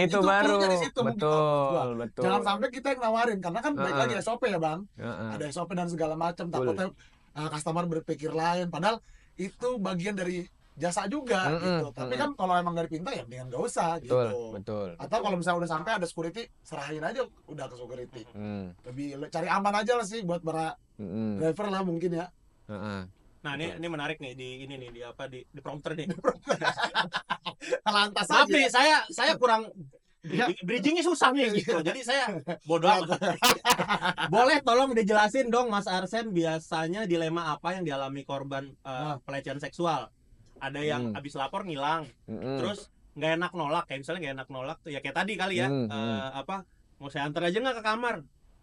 Itu baru di situ, betul. Jangan sampai kita yang nawarin, karena kan baik lagi SOP ya Bang. Ada SOP dan segala macam. Takutnya customer berpikir lain. Padahal itu bagian dari jasa juga gitu. Tapi kan kalau emang nggak dipinta ya mendingan nggak usah gitu. Betul. Atau kalau misalnya udah sampai ada security, serahin aja udah ke security. Hmm. Lebih cari aman aja lah sih buat para driver lah mungkin ya. Heeh. Nah, ini menarik nih di ini nih di prompter nih. Lantas Maaf aja. nih, saya kurang bridgingnya susah nih gitu. Jadi saya bodoh amat. Boleh tolong dijelasin dong Mas Arsen, biasanya dilema apa yang dialami korban pelecehan seksual? Ada yang habis lapor ngilang, terus nggak enak nolak, kayak misalnya nggak enak nolak tuh ya kayak tadi kali ya, mau saya antar aja nggak ke kamar?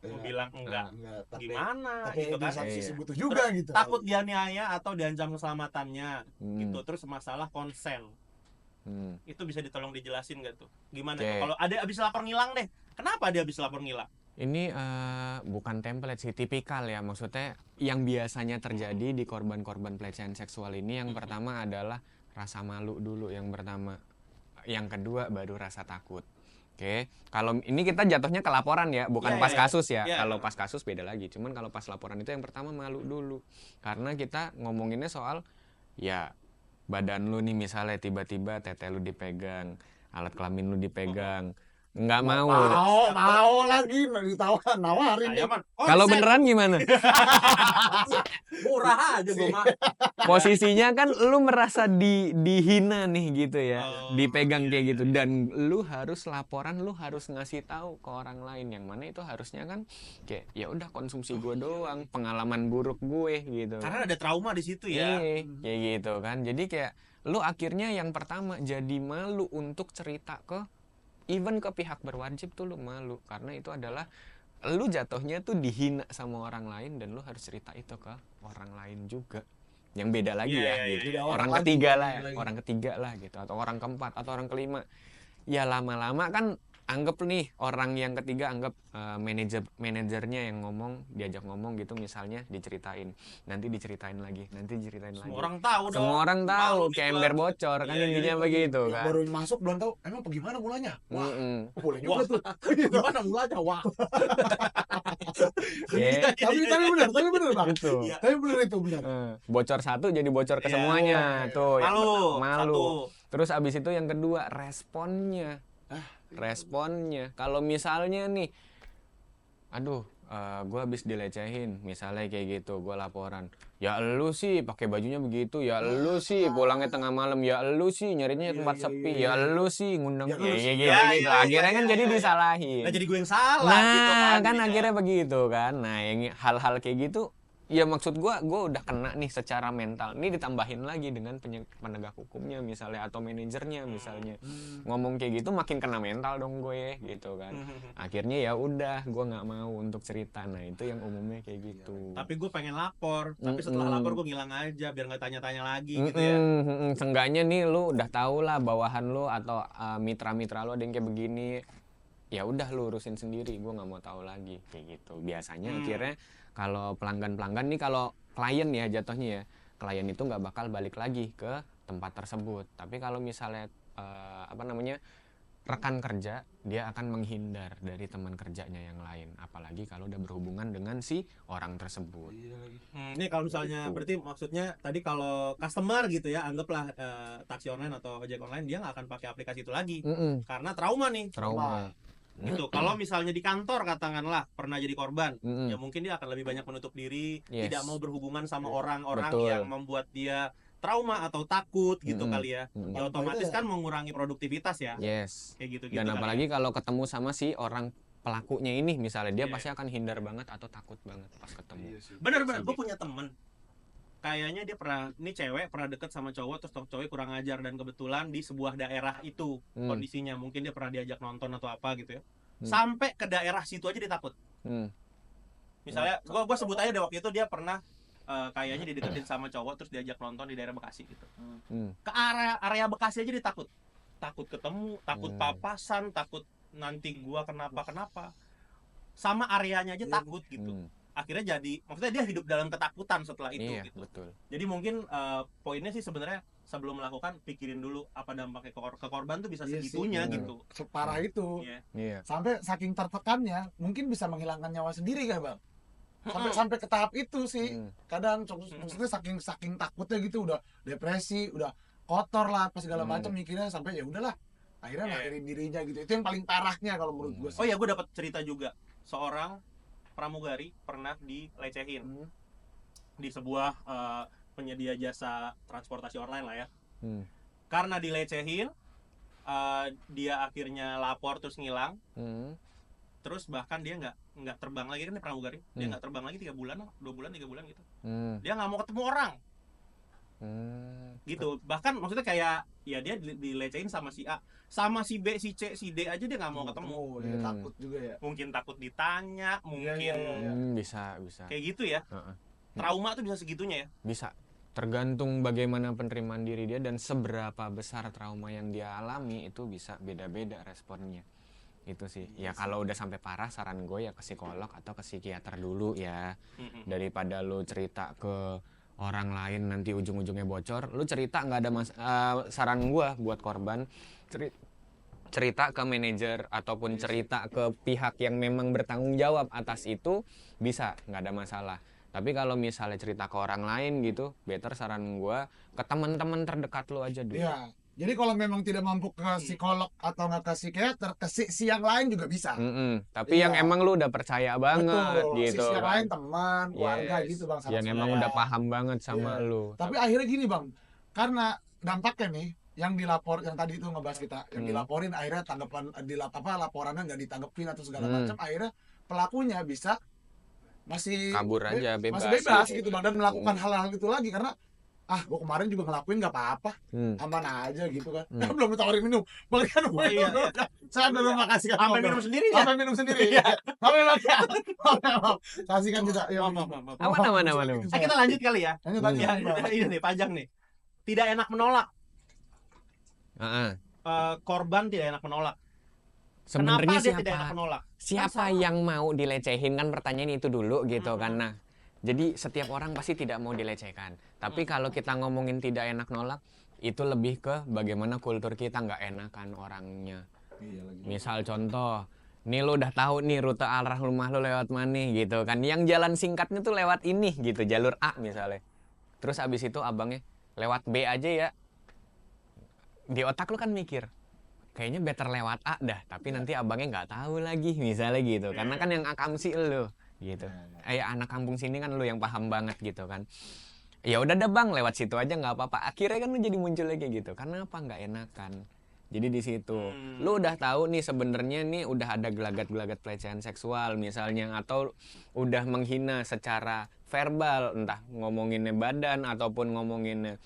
Gue bilang enggak. Gimana tapi gitu di kan? satu sisi butuh juga gitu. Takut dianiaya atau diancam keselamatannya gitu. Terus masalah konsen. Itu bisa ditolong dijelasin nggak tuh? Gimana tuh? Kalau ada habis lapor ngilang deh. Kenapa dia habis lapor ngilang? Ini bukan template sih, tipikal ya. Maksudnya yang biasanya terjadi di korban-korban pelecehan seksual ini yang pertama adalah rasa malu dulu yang pertama. Yang kedua baru rasa takut. Oke, kalau ini kita jatuhnya ke laporan ya, bukan pas kasus ya. Kalau pas kasus beda lagi. Cuman kalau pas laporan itu yang pertama malu dulu. Karena kita ngomonginnya soal ya badan lu nih misalnya tiba-tiba tete lu dipegang, alat kelamin lu dipegang. Nggak mau. Mau lagi ditawarin, nawarin. Kalau beneran gimana? Murah aja gue mah. Posisinya kan lu merasa dihina nih gitu ya, dipegang kayak gitu, dan lu harus laporan, lu harus ngasih tahu ke orang lain, yang mana itu harusnya kan kayak ya udah konsumsi gue doang, pengalaman buruk gue gitu. Karena ada trauma di situ ya. Kayak gitu kan. Jadi kayak lu akhirnya yang pertama jadi malu untuk cerita ke even ke pihak berwajib tuh lu malu, karena itu adalah lu jatuhnya tuh dihina sama orang lain dan lu harus cerita itu ke orang lain juga. Yang beda lagi gitu. Orang ketiga lah gitu, atau orang keempat atau orang kelima. Ya lama-lama kan anggap nih orang yang ketiga, anggap manajernya yang ngomong, diajak ngomong gitu misalnya, diceritain, nanti diceritain lagi. Semua orang tahu dong. Semua orang tahu, kayak ember bocor kan, intinya begitu kan. Baru masuk belum tahu, emang bagaimana mulanya? Wah, boleh juga Wah. tuh. Gimana mulanya? Wah. Tapi benar bang. Itu. Tapi benar itu benar. Bocor satu jadi bocor ke semuanya tuh. Malu. Malu. Terus abis itu yang kedua responnya. Kalau misalnya nih, aduh, gue habis dilecehin, misalnya kayak gitu, gue laporan. Ya elu sih pakai bajunya begitu, ya elu sih pulangnya tengah malam, ya elu sih nyarinya tempat sepi, ya elu sih ngundang gitu. Akhirnya kan jadi disalahin. Nah, jadi gue yang salah gitu kan akhirnya begitu kan. Nah, yang hal-hal kayak gitu ya maksud gue udah kena nih secara mental. Ini ditambahin lagi dengan penegak hukumnya misalnya atau manajernya misalnya. Ngomong kayak gitu makin kena mental dong gue gitu kan. Akhirnya ya udah gue nggak mau untuk cerita. Nah, itu yang umumnya kayak gitu. Tapi gue pengen lapor, tapi setelah lapor gue ngilang aja biar nggak tanya-tanya lagi gitu ya. Seenggaknya nih lu udah tahu lah bawahan lu atau mitra-mitra lu ada yang kayak begini. Ya udah lu urusin sendiri, gue nggak mau tahu lagi kayak gitu. Biasanya akhirnya kalau pelanggan nih, kalau klien ya jatuhnya ya, klien itu nggak bakal balik lagi ke tempat tersebut. Tapi kalau misalnya rekan kerja, dia akan menghindar dari teman kerjanya yang lain, apalagi kalau udah berhubungan dengan si orang tersebut. Ini kalau misalnya berarti maksudnya tadi kalau customer gitu ya, anggaplah taksi online atau ojek online, dia nggak akan pakai aplikasi itu lagi karena trauma nih. Gitu. Kalau misalnya di kantor katakanlah pernah jadi korban, ya mungkin dia akan lebih banyak menutup diri, tidak mau berhubungan sama orang-orang yang membuat dia trauma atau takut gitu kali ya. Ya otomatis kan mengurangi produktivitas ya. Kayak gitu. Dan apalagi kalau ketemu sama si orang pelakunya ini misalnya, dia pasti akan hindar banget atau takut banget pas ketemu. Bener-bener, gue punya temen kayaknya dia pernah, ini cewek pernah deket sama cowok, terus cowok kurang ajar, dan kebetulan di sebuah daerah itu kondisinya, mungkin dia pernah diajak nonton atau apa gitu ya, sampai ke daerah situ aja dia takut. Misalnya gue sebut aja deh, waktu itu dia pernah kayaknya dideketin sama cowok terus diajak nonton di daerah Bekasi gitu. Ke area Bekasi aja dia takut ketemu, takut papasan, takut nanti gua kenapa sama areanya aja takut gitu. Akhirnya jadi, maksudnya dia hidup dalam ketakutan setelah itu gitu. Betul. Jadi mungkin poinnya sih sebenarnya sebelum melakukan, pikirin dulu apa dampaknya ke korban tuh bisa segitunya gitu. Separah itu. Sampai saking tertekannya mungkin bisa menghilangkan nyawa sendiri kan bang. Sampai ke tahap itu sih. Kadang maksudnya saking takutnya gitu, udah depresi, udah kotor lah apa segala Hmm. macam, mikirnya sampai ya udahlah akhirnya Iya. ngakhirin dirinya gitu. Itu yang paling parahnya kalau menurut gue sih. Oh ya, gue dapat cerita juga. Seorang pramugari pernah dilecehin Hmm. di sebuah penyedia jasa transportasi online lah ya. Hmm. Karena dilecehin, dia akhirnya lapor terus ngilang. Hmm. Terus bahkan dia nggak terbang lagi, kan dia pramugari. Dia nggak terbang lagi 3 bulan, 2 bulan, 3 bulan gitu. Hmm. Dia nggak mau ketemu orang Hmm. gitu. Bahkan maksudnya kayak ya dia dilecehin sama si A, sama si B, si C, si D aja dia nggak mau ketemu. Ya, Hmm. takut juga ya. Mungkin takut ditanya, mungkin iya. Bisa. kayak gitu ya. Heeh. Trauma tuh bisa segitunya ya. Bisa. Tergantung bagaimana penerimaan diri dia dan seberapa besar trauma yang dia alami, itu bisa beda-beda responnya. Itu sih. Ya kalau udah sampai parah, saran gue ya ke psikolog atau ke psikiater dulu ya. Mm-mm. Daripada lu cerita ke orang lain nanti ujung-ujungnya bocor, lu cerita nggak ada saran gue buat korban, cerita ke manajer ataupun cerita ke pihak yang memang bertanggung jawab atas itu, bisa, nggak ada masalah. Tapi kalau misalnya cerita ke orang lain gitu, better saran gue ke teman-teman terdekat lu aja dulu. Iya. Jadi kalau memang tidak mampu ke psikolog atau nggak ke psikiater, ke sisi yang lain juga bisa. Tapi yang Iya. emang lu udah percaya banget Betul. gitu. Sisi yang kan. lain teman, keluarga Yes. gitu bang. Yang emang saudara. udah paham banget sama Iya. lu. Tapi akhirnya gini bang, karena dampaknya nih, yang dilapor, yang tadi itu ngebahas kita, yang dilaporin akhirnya laporannya nggak ditanggepin atau segala macam, akhirnya pelakunya bisa masih Kabur aja, bebas. masih bebas gitu bang, dan melakukan hal-hal itu lagi karena gue kemarin juga ngelakuin nggak apa-apa, aman aja gitu kan. Belum ditawarin minum, bahkan Iya, iya. saya belum makasih kan, Sampai minum sendiri ya. sampai minum sendiri. Sampai makan, kasihkan kita. Ya, Maaf. Aman. Kita lanjut kali ya. Lanjut. Ya, ini nih panjang nih. Tidak enak menolak. Heeh. Korban tidak enak menolak. Sebenarnya Kenapa dia tidak enak siapa? menolak? Siapa yang mau dilecehin, kan pertanyaan itu dulu gitu kan. Nah, jadi setiap orang pasti tidak mau dilecehkan. Tapi kalau kita ngomongin tidak enak nolak, itu lebih ke bagaimana kultur kita nggak enakan orangnya. Misal contoh, nih lu udah tahu nih rute arah rumah lu lewat mana gitu kan. Yang jalan singkatnya tuh lewat ini gitu, jalur A misalnya. Terus abis itu abangnya lewat B aja ya. Di otak lu kan mikir, kayaknya better lewat A dah, tapi nanti abangnya nggak tahu lagi misalnya gitu. Karena kan yang akamsi lu gitu. Anak kampung sini kan lu yang paham banget gitu kan. Ya udah deh bang, lewat situ aja nggak apa-apa. Akhirnya kan lu jadi muncul lagi gitu. Karena apa? Nggak enakan. Jadi di situ, lu udah tahu nih sebenarnya nih udah ada gelagat-gelagat pelecehan seksual misalnya, atau udah menghina secara verbal, entah ngomonginnya badan ataupun ngomonginnya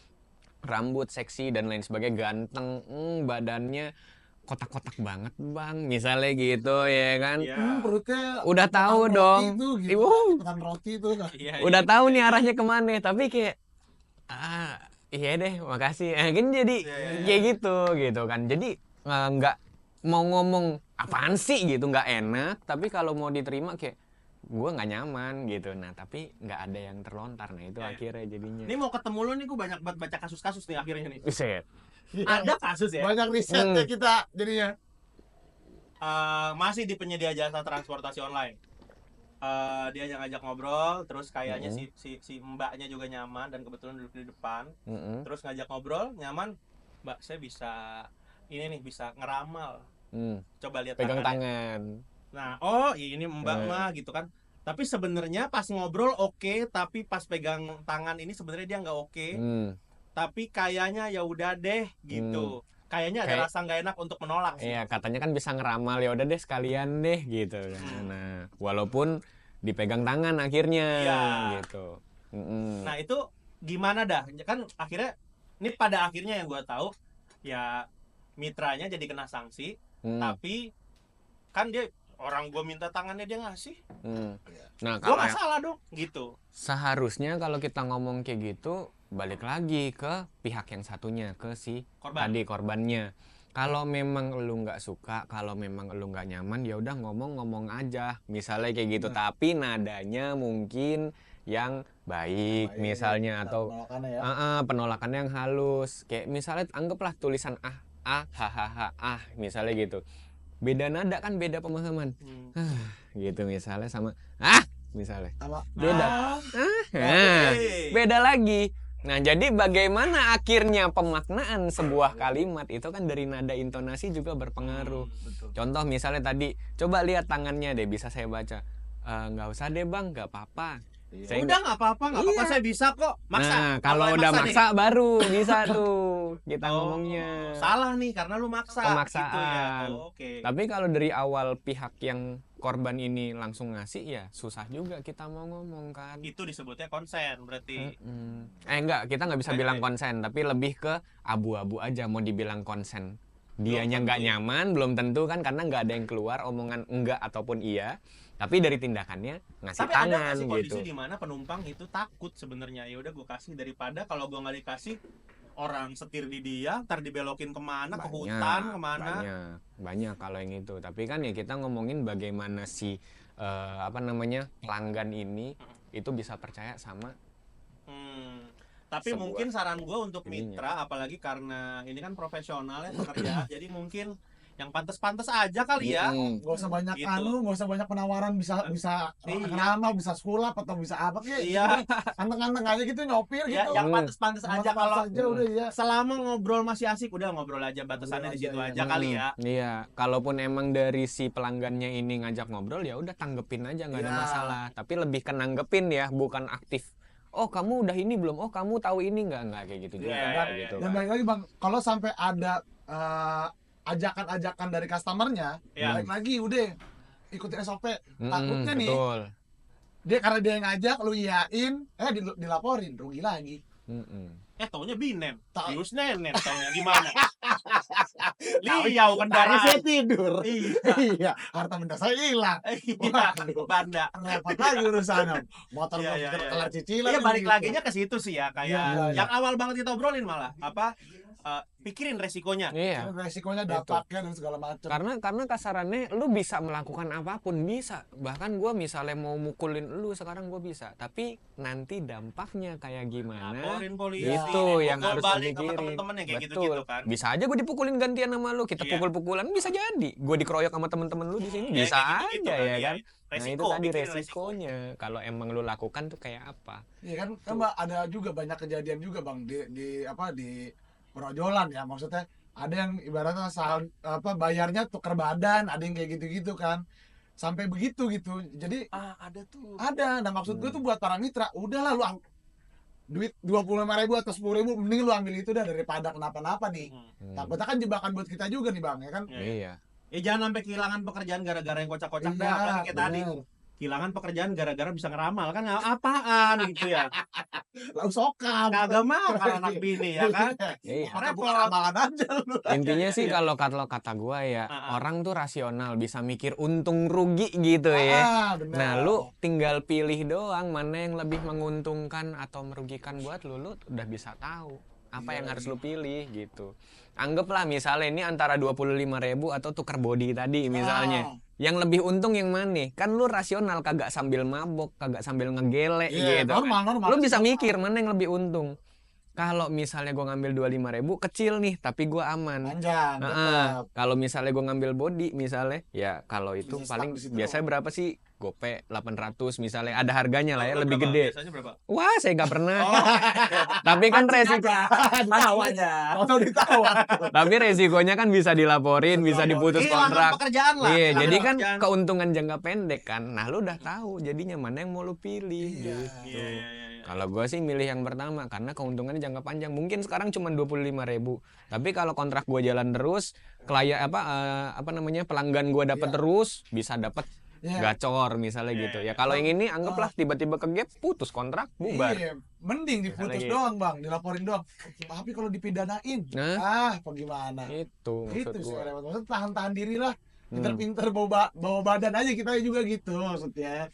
rambut seksi dan lain sebagainya, ganteng, badannya kotak-kotak banget bang, misalnya gitu ya kan. Iya. Perutnya Udah tahu makan dong. roti tuh, gitu. Ibu. Makan roti tuh kan. Iya, Udah tahu nih arahnya kemana, tapi kayak iya deh makasih, kan jadi kayak gitu kan. Jadi nggak mau ngomong apaan sih gitu, nggak enak, tapi kalau mau diterima kayak gue nggak nyaman gitu. Nah tapi nggak ada yang terlontar, nah itu akhirnya jadinya Ini mau ketemu lu nih, gue banyak banget baca kasus-kasus nih akhirnya nih. Buset. Ada kasus ya. Banyak risetnya kita jadinya. Masih di penyedia jasa transportasi online. Dia ngajak ngobrol, terus kayaknya si mbaknya juga nyaman dan kebetulan duduk di depan. Terus ngajak ngobrol, nyaman. Mbak, saya bisa ini nih, bisa ngeramal. Coba lihat Pegang tangannya. tangan. Nah, ini mbak mah gitu kan. Tapi sebenarnya pas ngobrol oke, tapi pas pegang tangan ini sebenarnya dia nggak oke. Tapi kayaknya ya udah deh gitu. Kayaknya ada Kayak- rasa nggak enak untuk menolak sih. Iya, katanya kan bisa ngeramal, ya udah deh sekalian deh gitu kan. Nah, walaupun dipegang tangan akhirnya Iya. gitu. Nah itu gimana dah? Kan akhirnya, ini pada akhirnya yang gue tahu ya mitranya jadi kena sanksi. Tapi kan dia, orang gue minta tangannya dia ngasih. Nah, Gue kalau nggak salah dong gitu. seharusnya kalau kita ngomong kayak gitu, balik lagi ke pihak yang satunya, ke si Korban. tadi korbannya. Kalau memang lu nggak suka, kalau memang lu nggak nyaman, ya udah ngomong aja, misalnya kayak gitu. Tapi nadanya mungkin yang baik misalnya, atau penolakannya ya. penolakannya yang halus. Kayak misalnya anggaplah tulisan hahaha misalnya gitu. Beda nada kan, beda pemahaman. Gitu misalnya sama misalnya. Sama Beda. Oke. Beda lagi. Nah, jadi bagaimana akhirnya pemaknaan sebuah kalimat itu kan dari nada intonasi juga berpengaruh. Betul. Contoh misalnya tadi, coba lihat tangannya deh, bisa saya baca. Nggak usah deh bang, nggak apa-apa. Saya Udah nggak apa-apa, Iya. saya bisa kok. Maksa. Nah, kalau yang udah nih, maksa baru bisa tuh kita oh, ngomongnya. salah nih karena lu maksa. Pemaksaan. Gitu ya. Oh, oke. Tapi kalau dari awal pihak yang korban ini langsung ngasih ya susah juga kita mau ngomong kan. Itu disebutnya konsen berarti. Enggak, kita nggak bisa bilang konsen, tapi lebih ke abu-abu aja mau dibilang konsen. Dianya Belum nggak tentu. nyaman, belum tentu kan karena nggak ada yang keluar omongan enggak ataupun iya. Tapi dari tindakannya ngasih Tapi ada tangan nggak sih kondisi gitu. di mana penumpang itu takut sebenarnya, ya udah gue kasih daripada kalau gue nggak dikasih orang setir di dia, ntar dibelokin kemana, ke hutan kemana. Banyak kalau yang itu. Tapi kan ya kita ngomongin bagaimana si pelanggan ini itu bisa percaya sama Tapi Sebuah mungkin saran gue untuk ininya. mitra, apalagi karena ini kan profesional ya pekerja, jadi mungkin yang pantas-pantas aja kali ya. Nggak usah banyak Gitu. nggak usah banyak penawaran, bisa Iya. ramah, bisa sulap atau bisa apa kayak. Iya. Anteng-anteng aja gitu nyopir Ya, gitu. yang pantas-pantas aja Pantas kalau aja udah ya. selama ngobrol masih asik, udah ngobrol aja, batasannya di situ Ngobrol aja aja, kali ya. Iya, kalaupun emang dari si pelanggannya ini ngajak ngobrol ya udah tanggepin aja nggak ada Iya. masalah. Tapi lebih ke nanggepin ya, bukan aktif. Oh kamu udah ini belum? Oh kamu tahu ini nggak kayak gitu juga. Iya, kayak iya, gitu. iya. Dan balik lagi bang, kalau sampai ada ajakan-ajakan dari customernya, Iya. balik lagi udah ikutin SOP. Takutnya nih, Betul. dia karena dia yang ngajak, lu iyain, dilaporin, rugi lagi. Taunya binem, Tahu. Pius nenek, taunya gimana? Liau kendaraan. saya tidur. Iya. Iya, harta benda saya hilang. Iya, Waduh. banda. Repot lagi urusannya. Motor Iya, belum iya, iya. kelar cicilan. Iya, balik gitu. laginya ke situ sih ya, kayak Iya, iya. yang awal banget kita obrolin malah apa? Pikirin resikonya. Iya. Resikonya Itu. dampaknya dan segala macam. Karena kasarannya lu bisa melakukan apapun bisa. Bahkan gue misalnya mau mukulin lu sekarang gue bisa. Tapi nanti dampaknya kayak gimana? Laporin polisi. Itu yang Pukul harus balik lu sama pikirin. temen-temen yang kayak Betul. gitu-gitu kan. Bisa aja gue dipukulin gantian sama lu. Kita Iya. pukul-pukulan bisa jadi. Gue dikeroyok sama temen-temen lu di sini. Ya, Bisa kayak gitu-gitu aja ya iya. kan. Nah Resiko, itu tadi pikirin resikonya. Kalau emang lu lakukan tuh kayak apa? Iya kan Mbak, ada juga banyak kejadian juga Bang di perojolan ya, maksudnya ada yang ibaratnya bayarnya tuker badan, ada yang kayak gitu-gitu kan. Sampai begitu gitu. Jadi ada tuh. ada. Nah, maksud gue tuh buat para mitra, udahlah lu duit 25.000 atau 10.000 mending lu ambil itu dah daripada kenapa-napa nih. Takutnya kan jebakan buat kita juga nih Bang, ya kan? Iya. Ya jangan sampai kehilangan pekerjaan gara-gara yang kocak-kocak dah, apalagi kayak tadi. bener. Kehilangan pekerjaan gara-gara bisa ngeramal kan apaan gitu ya. Lalu sokam. Kagak mau kalau anak bini ya kan. Iya. Makanya bukan amalan aja lu. Intinya sih Iya. kalau kata gua ya Ah. orang tuh rasional bisa mikir untung rugi gitu ya. Bener. Nah, lu tinggal pilih doang mana yang lebih menguntungkan atau merugikan buat lu udah bisa tahu apa yang harus lu pilih gitu. Anggaplah misalnya ini antara 25.000 atau tuker body tadi misalnya. Yang lebih untung yang mana? Kan lu rasional, kagak sambil mabok, kagak sambil ngegele Iya, gitu. normal. Lu bisa mikir mana yang lebih untung. Kalau misalnya gua ngambil 25.000 kecil nih, tapi gua aman. panjang. tetap. Kalau misalnya gue ngambil body misalnya, ya kalau itu Bisa paling stuck di situ biasanya berapa sih? Gope 800 misalnya, ada harganya lah ya, Berapa? lebih gede. Biasanya berapa? Wah, saya nggak pernah. Oh, Tapi kan resiko, Ditawa aja. Atau ditawa. tapi resikonya kan bisa dilaporin, bisa diputus kehilangan kontrak. pekerjaan lah. Iya, Kehilangan jadi kan pekerjaan. keuntungan jangka pendek kan. Nah, lu udah tahu jadinya mana yang mau lu pilih Iya. gitu. Iya. Kalau gue sih milih yang pertama karena keuntungannya jangka panjang. Mungkin sekarang cuma 25.000. Tapi kalau kontrak gue jalan terus, klien pelanggan gue dapat Iya. terus, bisa dapat Iya. gacor misalnya Iya, gitu. iya. Ya kalau yang ini anggaplah tiba-tiba ke gap, putus kontrak, bubar. Iya, mending diputus Lagi. doang Bang, dilaporin doang. Tapi kalau dipidanain, Nah, apa gimana? itu maksud Itu sih gue. repot. Maksudnya tahan-tahan diri lah. Pinter-pinter bawa badan aja kita juga gitu maksudnya.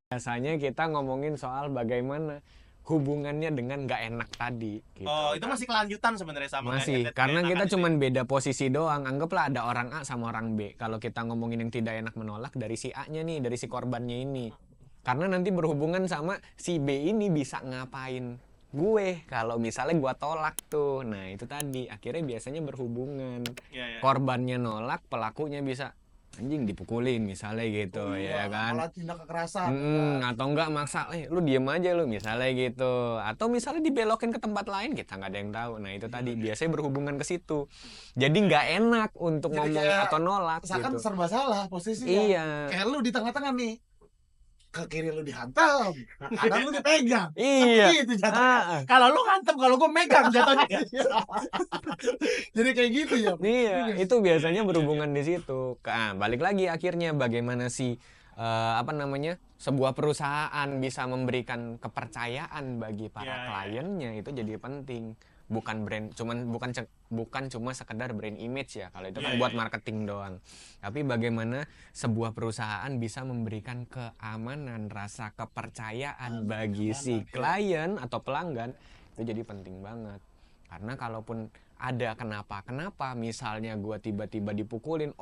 Biasanya kita ngomongin soal bagaimana hubungannya dengan nggak enak tadi. Gitu. Oh, itu masih kelanjutan sebenarnya sama Masih, kayak karena kita enakan cuman beda posisi doang. Anggaplah ada orang A sama orang B. Kalau kita ngomongin yang tidak enak menolak dari si A-nya nih, dari si korbannya ini. Karena nanti berhubungan sama si B ini bisa ngapain gue kalau misalnya gue tolak tuh. Nah, itu tadi akhirnya biasanya berhubungan. Iya. Korbannya nolak, pelakunya bisa anjing dipukulin misalnya gitu Oh ya iya, kan. malah tindak kekerasan. Atau enggak maksa, lu diem aja lu misalnya gitu. Atau misalnya dibelokin ke tempat lain, kita nggak ada yang tahu. Nah itu tadi biasanya berhubungan ke situ. Jadi nggak enak untuk Jadi ngomong kayak atau nolak Seakan gitu. serba salah posisinya. Iya, Kayak lu di tengah-tengah nih. Ke kiri lu dihantam, ke kanan lu dipegang. iya. Gitu jatuhnya. Ah, ah. Kalau lu ngantem, kalau gue megang jatuhnya. Jadi kayak gitu ya. Iya, itu biasanya berhubungan di situ. Balik lagi akhirnya bagaimana sih sebuah perusahaan bisa memberikan kepercayaan bagi para Ya, ya. kliennya itu jadi penting. Bukan bukan cuma sekedar brand image ya, kalau itu kan Ya, buat ya, ya. marketing doang. Tapi bagaimana sebuah perusahaan bisa memberikan keamanan, rasa kepercayaan bagi si klien atau pelanggan itu jadi penting banget. Karena kalaupun ada kenapa misalnya gua tiba-tiba dipukulin,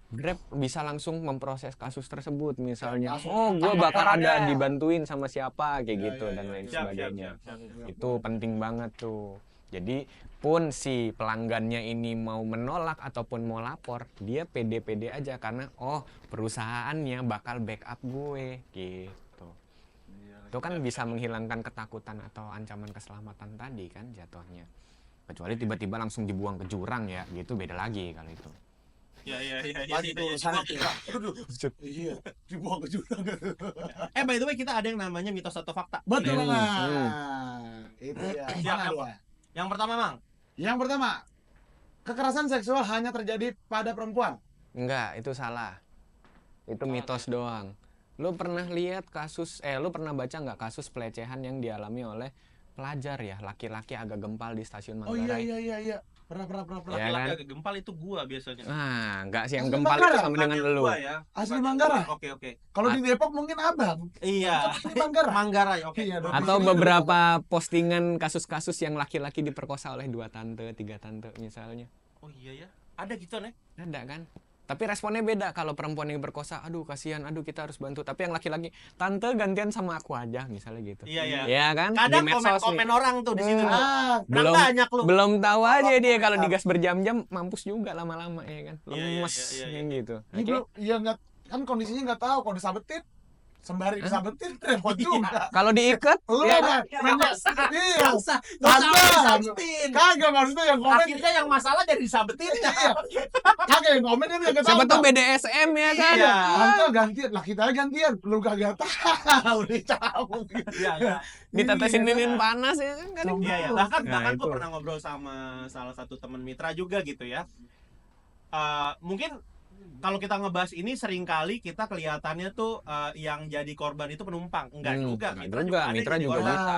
Grab bisa langsung memproses kasus tersebut misalnya. Gua bakal ada dibantuin sama siapa kayak gitu dan lain sebagainya. Siap. Itu penting banget tuh. Jadi pun si pelanggannya ini mau menolak ataupun mau lapor, dia pede-pede aja karena perusahaannya bakal backup gue gitu. Itu kan bisa menghilangkan ketakutan atau ancaman keselamatan tadi kan jatuhnya. Kecuali tiba-tiba langsung dibuang ke jurang ya, gitu beda lagi kalau itu. Iya. Lagi tuh urusannya kita. Aduh. Iya, dibuang ke jurang. By the way, kita ada yang namanya mitos atau fakta. Betul Hmm. banget. Itu ya. Siap, Mana siap. dua? Yang pertama, Mang. Yang pertama, kekerasan seksual hanya terjadi pada perempuan. Enggak, itu salah. Itu mitos doang. Lu pernah baca nggak kasus pelecehan yang dialami oleh pelajar ya, laki-laki agak gempal di stasiun Oh iya Manggarai? iya. Pernah. Ya Laki-laki kan? agak gempal itu gua biasanya. Enggak sih yang Asli gempal itu Manggarai? sama dengan Bukan lu. gua ya. Asli Bukan Manggarai? gua. Oke. Kalau di Depok mungkin abang. Iya. Di Manggarai. Manggarai, oke. Iya, dong. Atau beberapa postingan kasus-kasus yang laki-laki diperkosa oleh 2 tante, 3 tante misalnya. Oh iya ya. Ada gitu nih. Ada kan? Tapi responnya beda. Kalau perempuan yang diperkosa, aduh kasihan, aduh kita harus bantu. Tapi yang laki-laki, tante gantian sama aku aja misalnya gitu. Iya. Ya kan? Kadang Di medsos komen nih. orang tuh di situ. Belum banyak lu. belum tahu aja dia kalau digas berjam-jam mampus juga lama-lama ya kan. Lemes Iya. kayak gitu. Ini belum, iya nggak, kan kondisinya nggak tahu kalau disabetin, sembari disabetin repot juga. Kalau diikat Lu ya, kan iya. Dosa Tante. disabetin. Kagak maksudnya yang komen. Akhirnya yang masalah dari disabetinnya. Iya. Kagak yang komen dia nggak tahu. siapa tuh BDSM ya kan? Iya. Tante gantian, lah kita gantian, lu kagak tahu dicabut. Iya. Ditetesin lilin panas ya kan? Iya. Bahkan Nah, gue itu. pernah ngobrol sama salah satu teman mitra juga gitu ya. Mungkin kalau kita ngebahas ini seringkali kita kelihatannya tuh yang jadi korban itu penumpang. Enggak juga. Enggak, mitra ada juga jadi korban. bisa.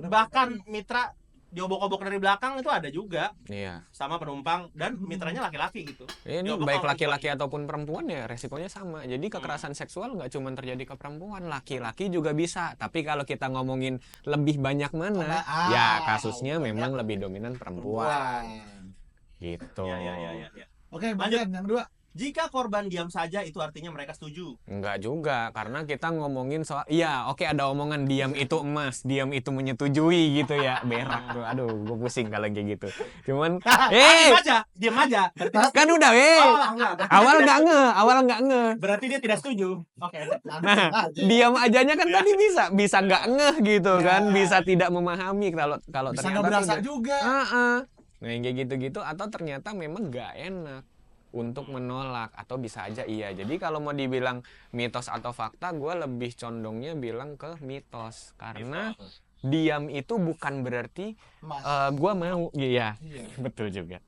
Bahkan mitra diobok-obok dari belakang itu ada juga Iya. sama penumpang dan mitranya laki-laki gitu. Ini Diobok baik sama laki-laki ataupun perempuan ya resikonya sama. Jadi kekerasan seksual nggak cuma terjadi ke perempuan, laki-laki juga bisa. Tapi kalau kita ngomongin lebih banyak mana, ya kasusnya memang lebih dominan perempuan. Gitu. Iya. Oke, bagian yang kedua. Jika korban diam saja itu artinya mereka setuju. Enggak juga, karena kita ngomongin soal oke ada omongan diam itu emas, diam itu menyetujui gitu ya. Berak tuh. Aduh, gue pusing kalau kayak gitu. Cuman Diam aja. kan udah awal nggak nge. Berarti dia tidak setuju. Oke. Nah, diam ajanya kan tadi bisa nggak ngeh gitu kan, bisa tidak memahami kalau Bisa ternyata nggak berasa tidak. juga. Nah, yang kayak gitu-gitu atau ternyata memang nggak enak untuk menolak atau bisa aja iya. Jadi kalau mau dibilang mitos atau fakta, gue lebih condongnya bilang ke mitos karena diam itu bukan berarti gue mau. Iya, betul juga.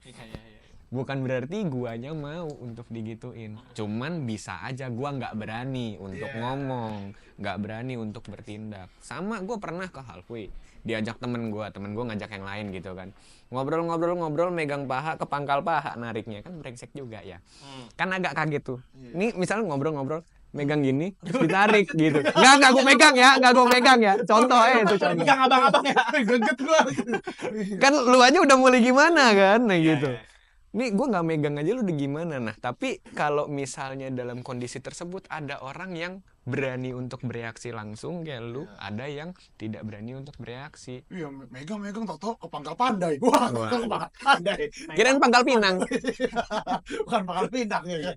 Bukan berarti guanya mau untuk digituin. Cuman bisa aja gua nggak berani untuk ngomong, nggak berani untuk bertindak. Sama gue pernah ke Halfway, diajak temen gue ngajak yang lain gitu kan. Ngobrol, megang paha ke pangkal paha nariknya kan brengsek juga ya. Kan agak kaget tuh. Ini misalnya ngobrol, megang gini, terus ditarik gitu. Nggak gue megang ya. Contoh itu contoh. Pegang abang-abang ya. Geget gua. Kan lu aja udah mulai gimana kan, nah gitu. Nih gue nggak megang aja lu udah gimana. Nah tapi kalau misalnya dalam kondisi tersebut ada orang yang berani untuk bereaksi langsung kayak lu, ada yang tidak berani untuk bereaksi. Iya, megang tau ke pangkal pandai. Wah, Wah. ke pangkal pandai. Kirain Pangkal Pinang. Bukan pangkal pinang ya.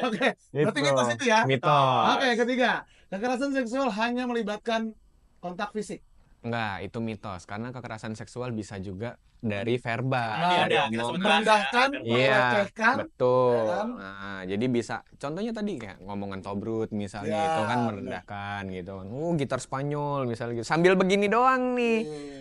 Oke, berarti Gitu. mitos itu ya. Mitos. Oke, ketiga, kekerasan seksual hanya melibatkan kontak fisik. Enggak, itu mitos. Karena kekerasan seksual bisa juga dari verbal, Nah, dari ada, omong. sebentar. Merendahkan, Iya, melecehkan. betul. ya kan? Nah, jadi bisa, contohnya tadi kayak ngomongan tobrut misalnya, Ya, itu kan benar. merendahkan gitu kan. Gitar Spanyol misalnya gitu. Sambil begini doang nih.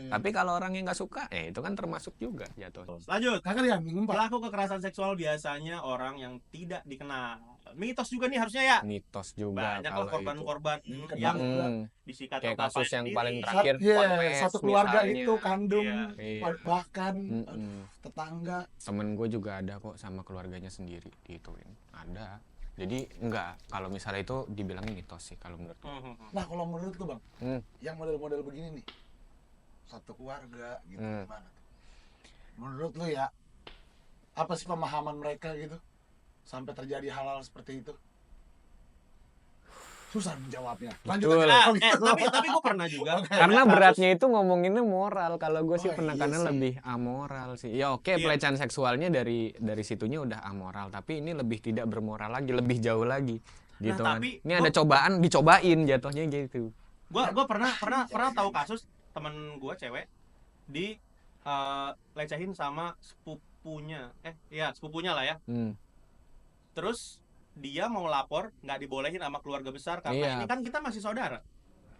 Tapi kalau orang yang nggak suka, itu kan termasuk juga jatuh. Lanjut. Kakak ya, minggu 4. Pelaku kekerasan seksual biasanya orang yang tidak dikenal. Mitos juga nih harusnya ya. Mitos juga Banyak lah kalau itu. korban-korban Ini yang Hmm, disikat kayak sama kasus bapaknya yang sendiri. paling terakhir Iya, Ponpes satu keluarga misalnya. itu kandung, Iya. bahkan Mm-mm. tetangga. Temen gue juga ada kok sama keluarganya sendiri gituin, ada. Jadi enggak, kalau misalnya itu dibilangin mitos sih kalau menurut gue. Nah, kalau menurut lu bang, Hmm. yang model-model begini nih, satu keluarga gitu, Hmm. gimana tuh? Menurut lu ya, apa sih pemahaman mereka gitu, sampai terjadi hal-hal seperti itu? Susah menjawabnya. Lanjut Betul. aja. Tapi gue pernah juga. Karena kasus- beratnya itu ngomonginnya moral. Kalau gue sih Oh, iya penekanannya sih. lebih amoral sih. Ya oke, Iya. pelecehan seksualnya dari situnya udah amoral, tapi ini lebih tidak bermoral lagi, lebih jauh lagi gitu kan. tapi Ini ada cobaan, dicobain jatuhnya gitu. Gua pernah tahu kasus temen gua cewek di lecehin sama sepupunya. Sepupunya lah ya. Hmm. Terus dia mau lapor, nggak dibolehin sama keluarga besar karena Iya. ini kan kita masih saudara.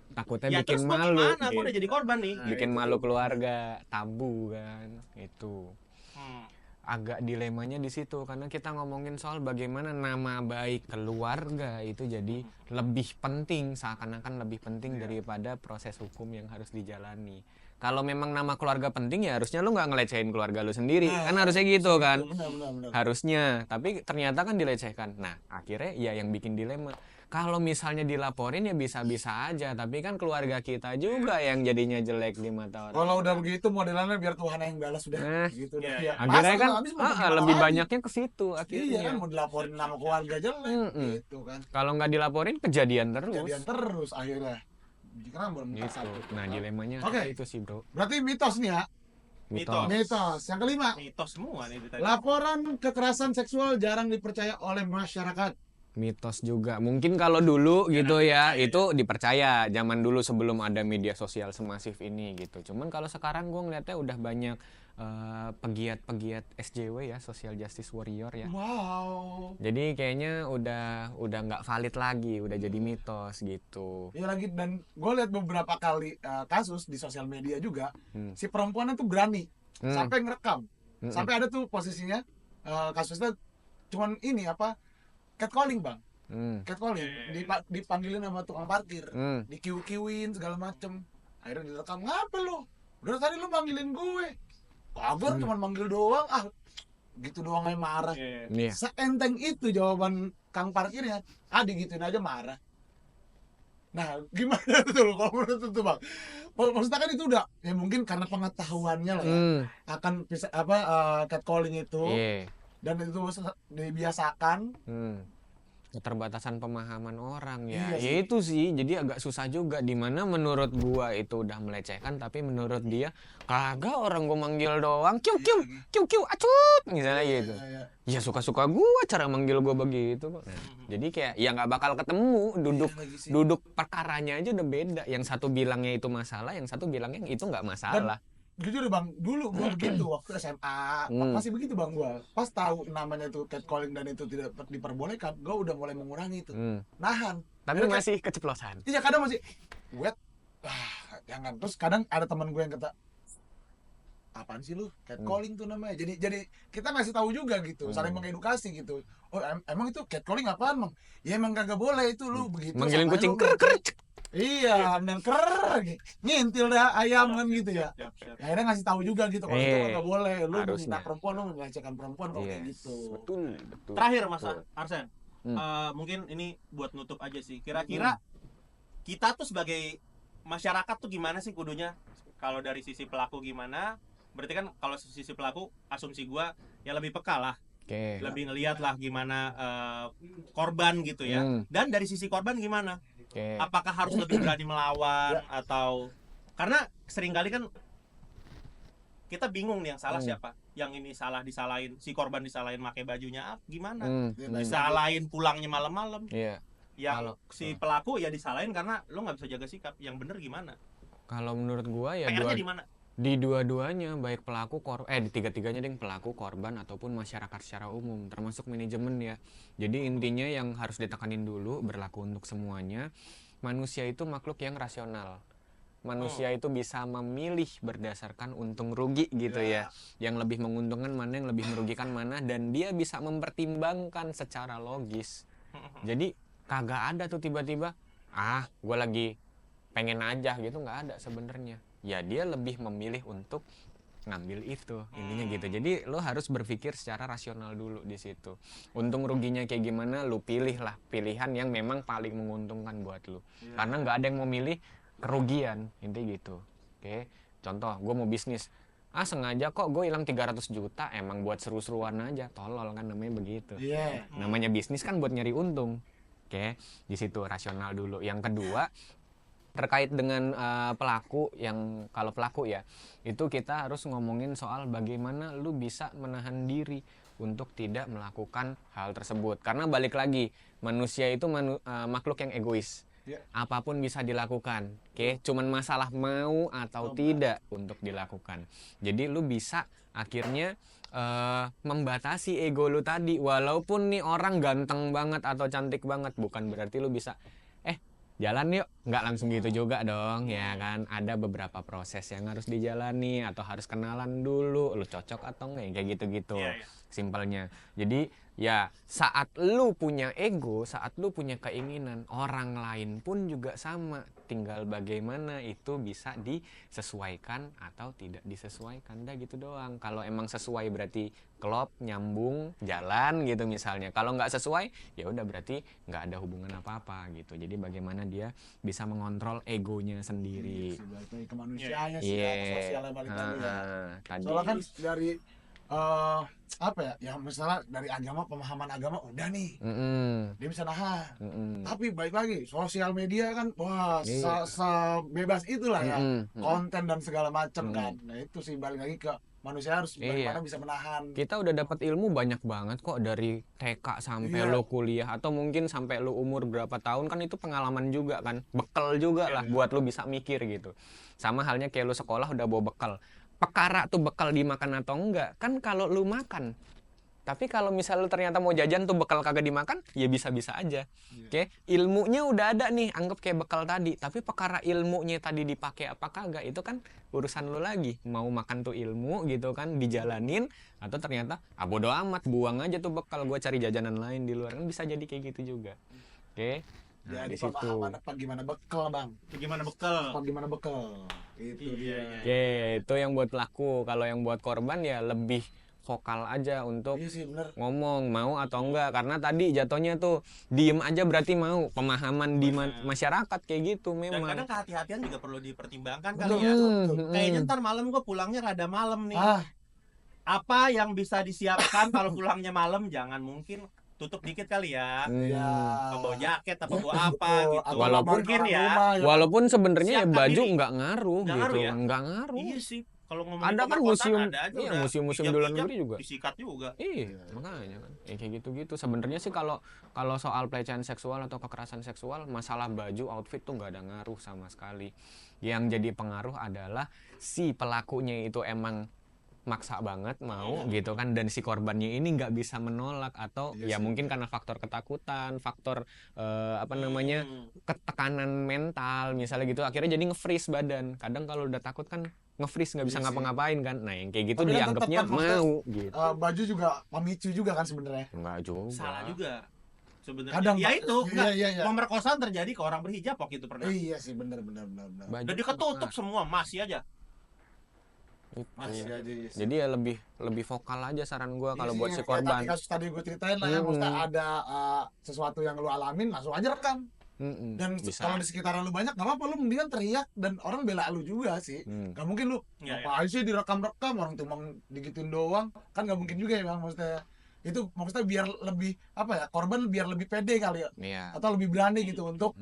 Takutnya Ya bikin terus gua malu. gimana? Gua udah gitu. jadi korban nih. Bikin malu keluarga, tabu kan. Itu. Hmm. Agak dilemanya di situ karena kita ngomongin soal bagaimana nama baik keluarga itu jadi lebih penting, seakan-akan lebih penting daripada proses hukum yang harus dijalani. Kalau memang nama keluarga penting ya harusnya lu nggak ngelecehin keluarga lu sendiri, kan harusnya gitu kan. Benar. Harusnya, tapi ternyata kan dilecehkan. Nah, akhirnya ya yang bikin dilema. Kalau misalnya dilaporin ya bisa-bisa aja, tapi kan keluarga kita juga yang jadinya jelek di mata orang. Kalau udah begitu modelannya biar Tuhan yang balas sudah. Nah, Gitu iya, dah. iya. Akhirnya Masa kan lu habis mau gimana lebih lagi? banyaknya ke situ Iya akhirnya. kan, mau dilaporin nama keluarga jelek Mm-mm. gitu kan. Kalau nggak dilaporin kejadian terus. Kejadian terus akhirnya. Karena belum Gitu. satu. Nah, dilemanya Oke. itu sih, Bro. Berarti mitos nih ya. Mitos. Mitos. Yang kelima, Mitos semua nih tadi. laporan kekerasan seksual jarang dipercaya oleh masyarakat. Mitos juga. Mungkin kalau dulu gitu ya, itu dipercaya zaman dulu sebelum ada media sosial semasif ini gitu. Cuman kalau sekarang gue ngeliatnya udah banyak pegiat-pegiat SJW ya, Social Justice Warrior ya. Wow. Jadi kayaknya udah nggak valid lagi, udah jadi mitos gitu. Ya lagi, dan gue lihat beberapa kali kasus di sosial media juga, Hmm. si perempuannya tuh berani Hmm. sampai ngerekam. Mm-mm. Sampai ada tuh posisinya kasusnya cuman ini apa? Catcalling, Bang. Hmm. Catcalling, dipanggilin sama tukang parkir, Hmm. dikiu-kiuin segala macem. Akhirnya direkam, ngapa lu? Udah tadi lu manggilin gue. Kagak, cuma manggil doang, gitu doang aja marah. Iya. Iya. Seenteng itu jawaban Kang parkirnya, digituin aja marah. Nah, gimana tuh kalau menurut itu, Bang? Maksudnya kan itu udah, ya mungkin karena pengetahuannya lah ya, Hmm. akan bisa catcalling itu, Iya. dan itu dibiasakan. Hmm. Keterbatasan pemahaman orang Iya ya. sih. Ya itu sih, jadi agak susah juga di mana menurut gua itu udah melecehkan tapi menurut dia kagak, orang gua manggil doang kiu kiu kiu kiu acut misalnya gitu. Iya. Ya suka-suka gua cara manggil gua begitu kok. Nah, jadi kayak ya nggak bakal ketemu duduk Iya lagi sih. duduk perkaranya aja udah beda. Yang satu bilangnya itu masalah, yang satu bilangnya itu nggak masalah. Jujur deh, Bang, dulu gua begitu waktu SMA, masih begitu, Bang, gua. Pas tahu namanya tuh catcalling dan itu tidak diperbolehkan, gua udah mulai mengurangi itu. Hmm. Nahan. Tapi Akhirnya masih keceplosan. Iya, kadang masih wet. Jangan. Terus kadang ada teman gue yang kata, apaan sih lu? Catcalling tuh namanya. Jadi kita ngasih tahu juga gitu, saling mengedukasi gitu. Oh, emang itu catcalling apaan, Bang? Ya emang kagak boleh itu lu begitu. Manggilin sama kucing lu, ker ker. Cek. Iya, dan ker ngintil dah ayam kan gitu ya. Siap, siap. Ya, akhirnya ngasih tahu juga gitu kalau itu Iya, nggak boleh. Lu harusnya. menghina perempuan, lu melecehkan perempuan kalau kayak Yes, gitu. betul, betul. Terakhir Mas betul. Arsen, Hmm. mungkin ini buat nutup aja sih. Kira-kira kita tuh sebagai masyarakat tuh gimana sih kudunya? Kalau dari sisi pelaku gimana? Berarti kan kalau sisi pelaku, asumsi gua ya lebih peka lah, Oke. lebih ngeliat lah gimana korban gitu ya. Hmm. Dan dari sisi korban gimana? Oke. Apakah harus lebih berani melawan atau karena seringkali kan kita bingung nih yang salah siapa? Yang ini salah disalahin, si korban disalahin pakai bajunya gimana? Disalahin pulangnya malam-malam. Iya. Yang si pelaku ya disalahin karena lo nggak bisa jaga sikap. Yang bener gimana? Kalau menurut gua ya PR-nya di mana? di dua-duanya, baik pelaku di tiga-tiganya deh, pelaku, korban ataupun masyarakat secara umum, termasuk manajemen ya. Jadi intinya yang harus ditekanin dulu, berlaku untuk semuanya, manusia itu makhluk yang rasional. Manusia itu bisa memilih berdasarkan untung rugi gitu ya. Yang lebih menguntungkan mana, yang lebih merugikan mana, dan dia bisa mempertimbangkan secara logis. Jadi kagak ada tuh tiba-tiba gue lagi pengen aja gitu, nggak ada sebenarnya. Ya dia lebih memilih untuk ngambil itu, intinya gitu. Jadi lo harus berpikir secara rasional dulu di situ. Untung ruginya kayak gimana, lo pilih lah pilihan yang memang paling menguntungkan buat lo. Karena nggak ada yang mau milih kerugian, intinya gitu. Oke, contoh gue mau bisnis, sengaja kok gue hilang 300 juta emang buat seru-seruan aja, tolol kan namanya begitu. Namanya bisnis kan buat nyari untung. Oke, di situ rasional dulu. Yang kedua, terkait dengan pelaku, yang kalau pelaku ya itu kita harus ngomongin soal bagaimana lu bisa menahan diri untuk tidak melakukan hal tersebut. Karena balik lagi, manusia itu makhluk yang egois. Apapun bisa dilakukan, cuman masalah mau atau tidak untuk dilakukan. Jadi lu bisa akhirnya membatasi ego lu tadi. Walaupun nih orang ganteng banget atau cantik banget, bukan berarti lu bisa jalan yuk, nggak langsung gitu juga dong, ya kan. Ada beberapa proses yang harus dijalani atau harus kenalan dulu, lu cocok atau enggak, kayak gitu-gitu. Simpelnya. Jadi ya saat lu punya ego, saat lu punya keinginan, orang lain pun juga sama. Tinggal bagaimana itu bisa disesuaikan atau tidak disesuaikan, dah gitu doang. Kalau emang sesuai berarti klop, nyambung, jalan gitu misalnya. Kalau nggak sesuai, ya udah berarti nggak ada hubungan apa-apa gitu. Jadi bagaimana dia bisa mengontrol egonya sendiri. Balik lagi ke manusianya sih, sosialnya balik lagi ya. Tadi. Soalnya kan dari apa ya, ya misalnya dari agama, pemahaman agama udah nih, dia bisa nahan. Tapi balik lagi, sosial media kan, wah, sebebas itulah ya, konten dan segala macam kan. Nah itu sih balik lagi ke manusia harus bagaimana bisa menahan. Kita udah dapat ilmu banyak banget kok dari TK sampai lo kuliah atau mungkin sampai lo umur berapa tahun, kan itu pengalaman juga kan, bekal juga lah buat lo bisa mikir gitu. Sama halnya kayak lo sekolah udah bawa bekal. Perkara tuh bekal dimakan atau enggak kan kalau lu makan. Tapi kalau misal lu ternyata mau jajan tuh bekal kagak dimakan, ya bisa-bisa aja. Oke, ilmunya udah ada nih, anggap kayak bekal tadi. Tapi perkara ilmunya tadi dipakai apa kagak, itu kan urusan lu lagi. Mau makan tuh ilmu gitu kan, dijalanin, atau ternyata bodo amat, buang aja tuh bekal, gua cari jajanan lain di luar, kan bisa jadi kayak gitu juga. Oke. Nah, Jadi di situ. pemahaman apa gimana bekal, Bang? Gimana bekal? Apa gimana bekal? Itu dia. Oke, itu yang buat pelaku. Kalau yang buat korban ya lebih vokal aja untuk Iya sih, bener. ngomong mau atau enggak, karena tadi jatuhnya tuh diem aja berarti mau. Pemahaman di masyarakat kayak gitu Dan memang. kadang kehati-hatian juga perlu dipertimbangkan Betul, kali ya. betul. Kayaknya ntar malam gua pulangnya rada malam nih. Ah, Apa yang bisa disiapkan kalau pulangnya malam? Jangan mungkin tutup dikit kali ya. ya. Bawa jaket apa bawa apa gitu. Atau Walaupun mungkin orang ya. rumah, Walaupun sebenarnya ya Siapkan baju diri. nggak ngaruh Nggak gitu, ngaruh ya? nggak ngaruh. Iya sih. Kalau ngomongin Ada kan pemerkosaan museum, ada aja iya udah museum-museum di luar hijab-hijab, negeri juga. disikat juga. Iya, makanya kan. Ya kayak gitu-gitu. Sebenarnya sih kalau soal pelecehan seksual atau kekerasan seksual, masalah baju, outfit tuh nggak ada ngaruh sama sekali. Yang jadi pengaruh adalah si pelakunya itu emang maksa banget mau gitu kan, dan si korbannya ini nggak bisa menolak atau ya mungkin karena faktor ketakutan, faktor ketekanan mental misalnya gitu, akhirnya jadi nge-freeze badan. Kadang kalau udah takut kan nge-freeze, nggak bisa ngapa-ngapain kan. Nah yang kayak gitu Tapi kan dianggapnya tetap kan maksudnya, mau gitu. baju juga memicu juga kan sebenarnya. Enggak juga. Salah juga. Sebenarnya. Kadang, Ya itu, iya. pemerkosaan terjadi ke orang berhijab waktu itu pernah. Iya sih, benar. Baju Udah diketutup semua, masih aja. itu. Masih aja. Iya sih. Jadi ya lebih vokal aja saran gua kalau Iya buat sih, si kayak korban. kasus tadi gue ceritain lah ya, maksudnya ada sesuatu yang lu alamin, langsung aja rekam. Dan Bisa. kalau di sekitaran lu banyak, nggak apa-apa, lu mendingan teriak dan orang bela lu juga sih. Gak mungkin lu Iya, ngapain sih direkam-rekam, orang cuma digituin doang, kan gak mungkin juga ya Bang, maksudnya itu maksudnya biar lebih apa ya, korban biar lebih pede kali ya, Iya. atau lebih berani gitu untuk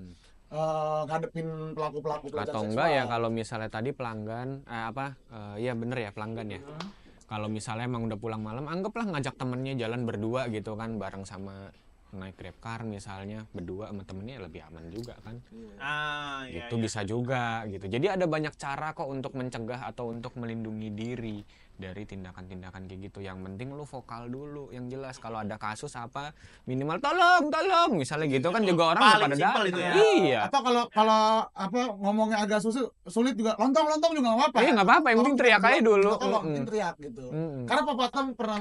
ngadepin pelaku-pelaku pelecehan Atau seksual. enggak ya kalau misalnya tadi pelanggan ya bener ya pelanggan ya. Kalau misalnya emang udah pulang malam, anggaplah ngajak temennya jalan berdua gitu kan, bareng sama naik Grab car misalnya, berdua sama temennya lebih aman juga kan. Iya, Itu iya. bisa juga gitu. Jadi ada banyak cara kok untuk mencegah atau untuk melindungi diri dari tindakan-tindakan kayak gitu. Yang penting lu vokal dulu, yang jelas kalau ada kasus apa minimal tolong, misalnya gitu kan juga orang udah Paling pada simpel datang. itu ya. Iya. Atau kalau apa ngomongnya agak sulit juga, lontong juga nggak apa-apa. Iya nggak apa-apa, yang penting teriak aja dulu. Tolong, penting teriak gitu. Karena Papa Tom pernah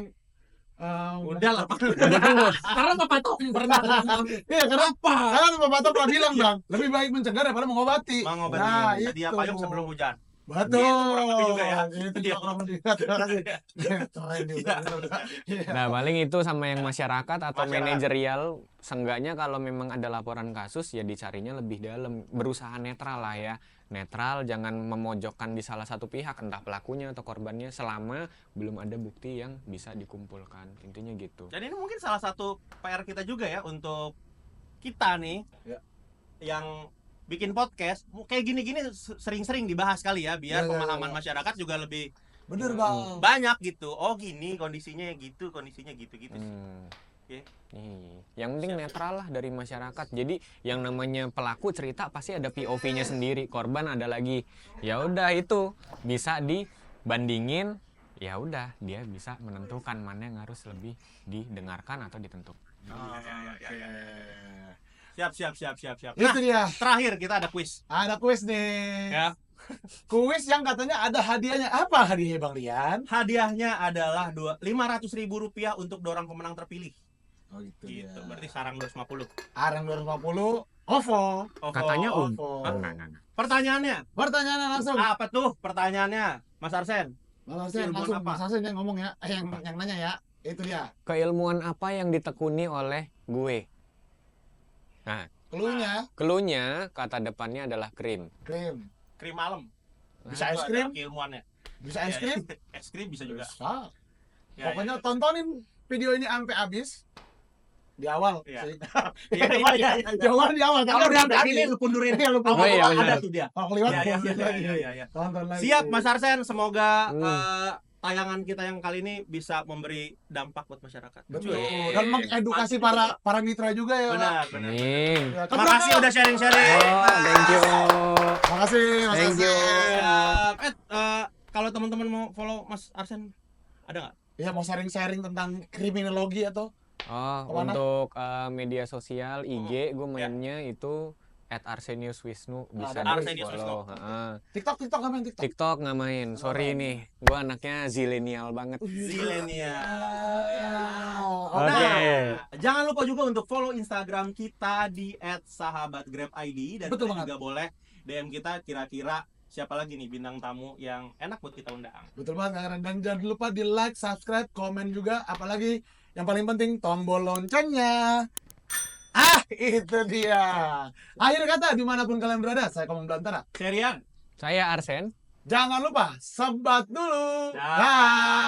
Udah lah. karena Papa Tom pernah iya karena Papa Tom pernah bilang bang, lebih baik mencegah daripada mengobati. Mengobati. Nah, Dia itu. payung sebelum hujan. Betul. Gitu, kurang lebih juga ya. Itu Iya. kurang lebih. Terima kasih. Keren juga. Iya. Nah paling itu sama yang masyarakat atau Masyarakat. manajerial, seenggaknya kalau memang ada laporan kasus ya dicarinya lebih dalam, berusaha netral lah ya, netral, jangan memojokkan di salah satu pihak, entah pelakunya atau korbannya, selama belum ada bukti yang bisa dikumpulkan, intinya gitu. Dan ini mungkin salah satu PR kita juga ya untuk kita nih Ya. yang bikin podcast kayak gini-gini sering-sering dibahas kali ya biar Ya, ya, pemahaman ya. masyarakat juga lebih Bener bang. banyak gitu. Oh gini kondisinya gitu gitu. Oke. Nih, yang penting netral lah dari masyarakat. Jadi yang namanya pelaku cerita pasti ada POV-nya sendiri, korban ada lagi. Ya udah itu bisa dibandingin, ya udah dia bisa menentukan mana yang harus lebih didengarkan atau ditentukan. Siap. Nah, Itu dia. terakhir kita ada kuis. Ada kuis nih. Ya. Kuis yang katanya ada hadiahnya. Apa hadiahnya Bang Rian? Hadiahnya adalah 500.000 rupiah untuk dorong pemenang terpilih. Oh gitu, Gitu. Berarti sarang 250. Arang 250 OVO. Hah? Katanya Enggak. Pertanyaannya Pertanyaannya langsung. apa tuh? Pertanyaannya, Mas Arsen. Mas Arsen Ilmuwan langsung apa? Mas Arsen yang ngomong ya. Yang nanya ya. Itu dia. Keilmuan apa yang ditekuni oleh gue? Nah, cluenya kata depannya adalah krim. Krim. Krim malam. Bisa Itu es ada krim? keilmuannya. Bisa es krim? Es krim bisa juga. Bisa. Ya, Pokoknya tontonin video ini sampai habis. Di awal. Iya. sih. Iya. Di awal Kalau udah sampai sini habis. lu pundurin. Iya, lu Oh, pundurin. iya, benar. ada tuh dia. Oh, kelihatan. Iya. Tonton lagi. Siap Mas Arsen, semoga Hmm. tayangan kita yang kali ini bisa memberi dampak buat masyarakat. Betul. Cuy. Dan mengedukasi para mitra juga ya. Benar. Nih. Ya, Makasih udah sharing-sharing. Oh, thank you. Makasih Mas Thank you. Arsen. Kalau teman-teman mau follow Mas Arsen ada nggak? Ya mau sharing-sharing tentang kriminologi atau Oh, Kemana? untuk media sosial IG gue mainnya itu @arseniuswisnu, bisa Ada di Arsenius follow. TikTok nggak main TikTok? TikTok nggak main, sorry nih, gue anaknya zilenial banget. Zilenial. Oke. Nah, jangan lupa juga untuk follow Instagram kita di @sahabatgrabid dan Betul kalian banget. juga boleh DM kita kira-kira siapa lagi nih bintang tamu yang enak buat kita undang. Betul banget Kang Ren. Dan jangan lupa di like, subscribe, komen juga. Apalagi yang paling penting tombol loncengnya. Itu dia. Akhir kata dimanapun kalian berada, saya Komeng Belantara. Serian. Saya Arsen. Jangan lupa sebat dulu. Dah. Dah.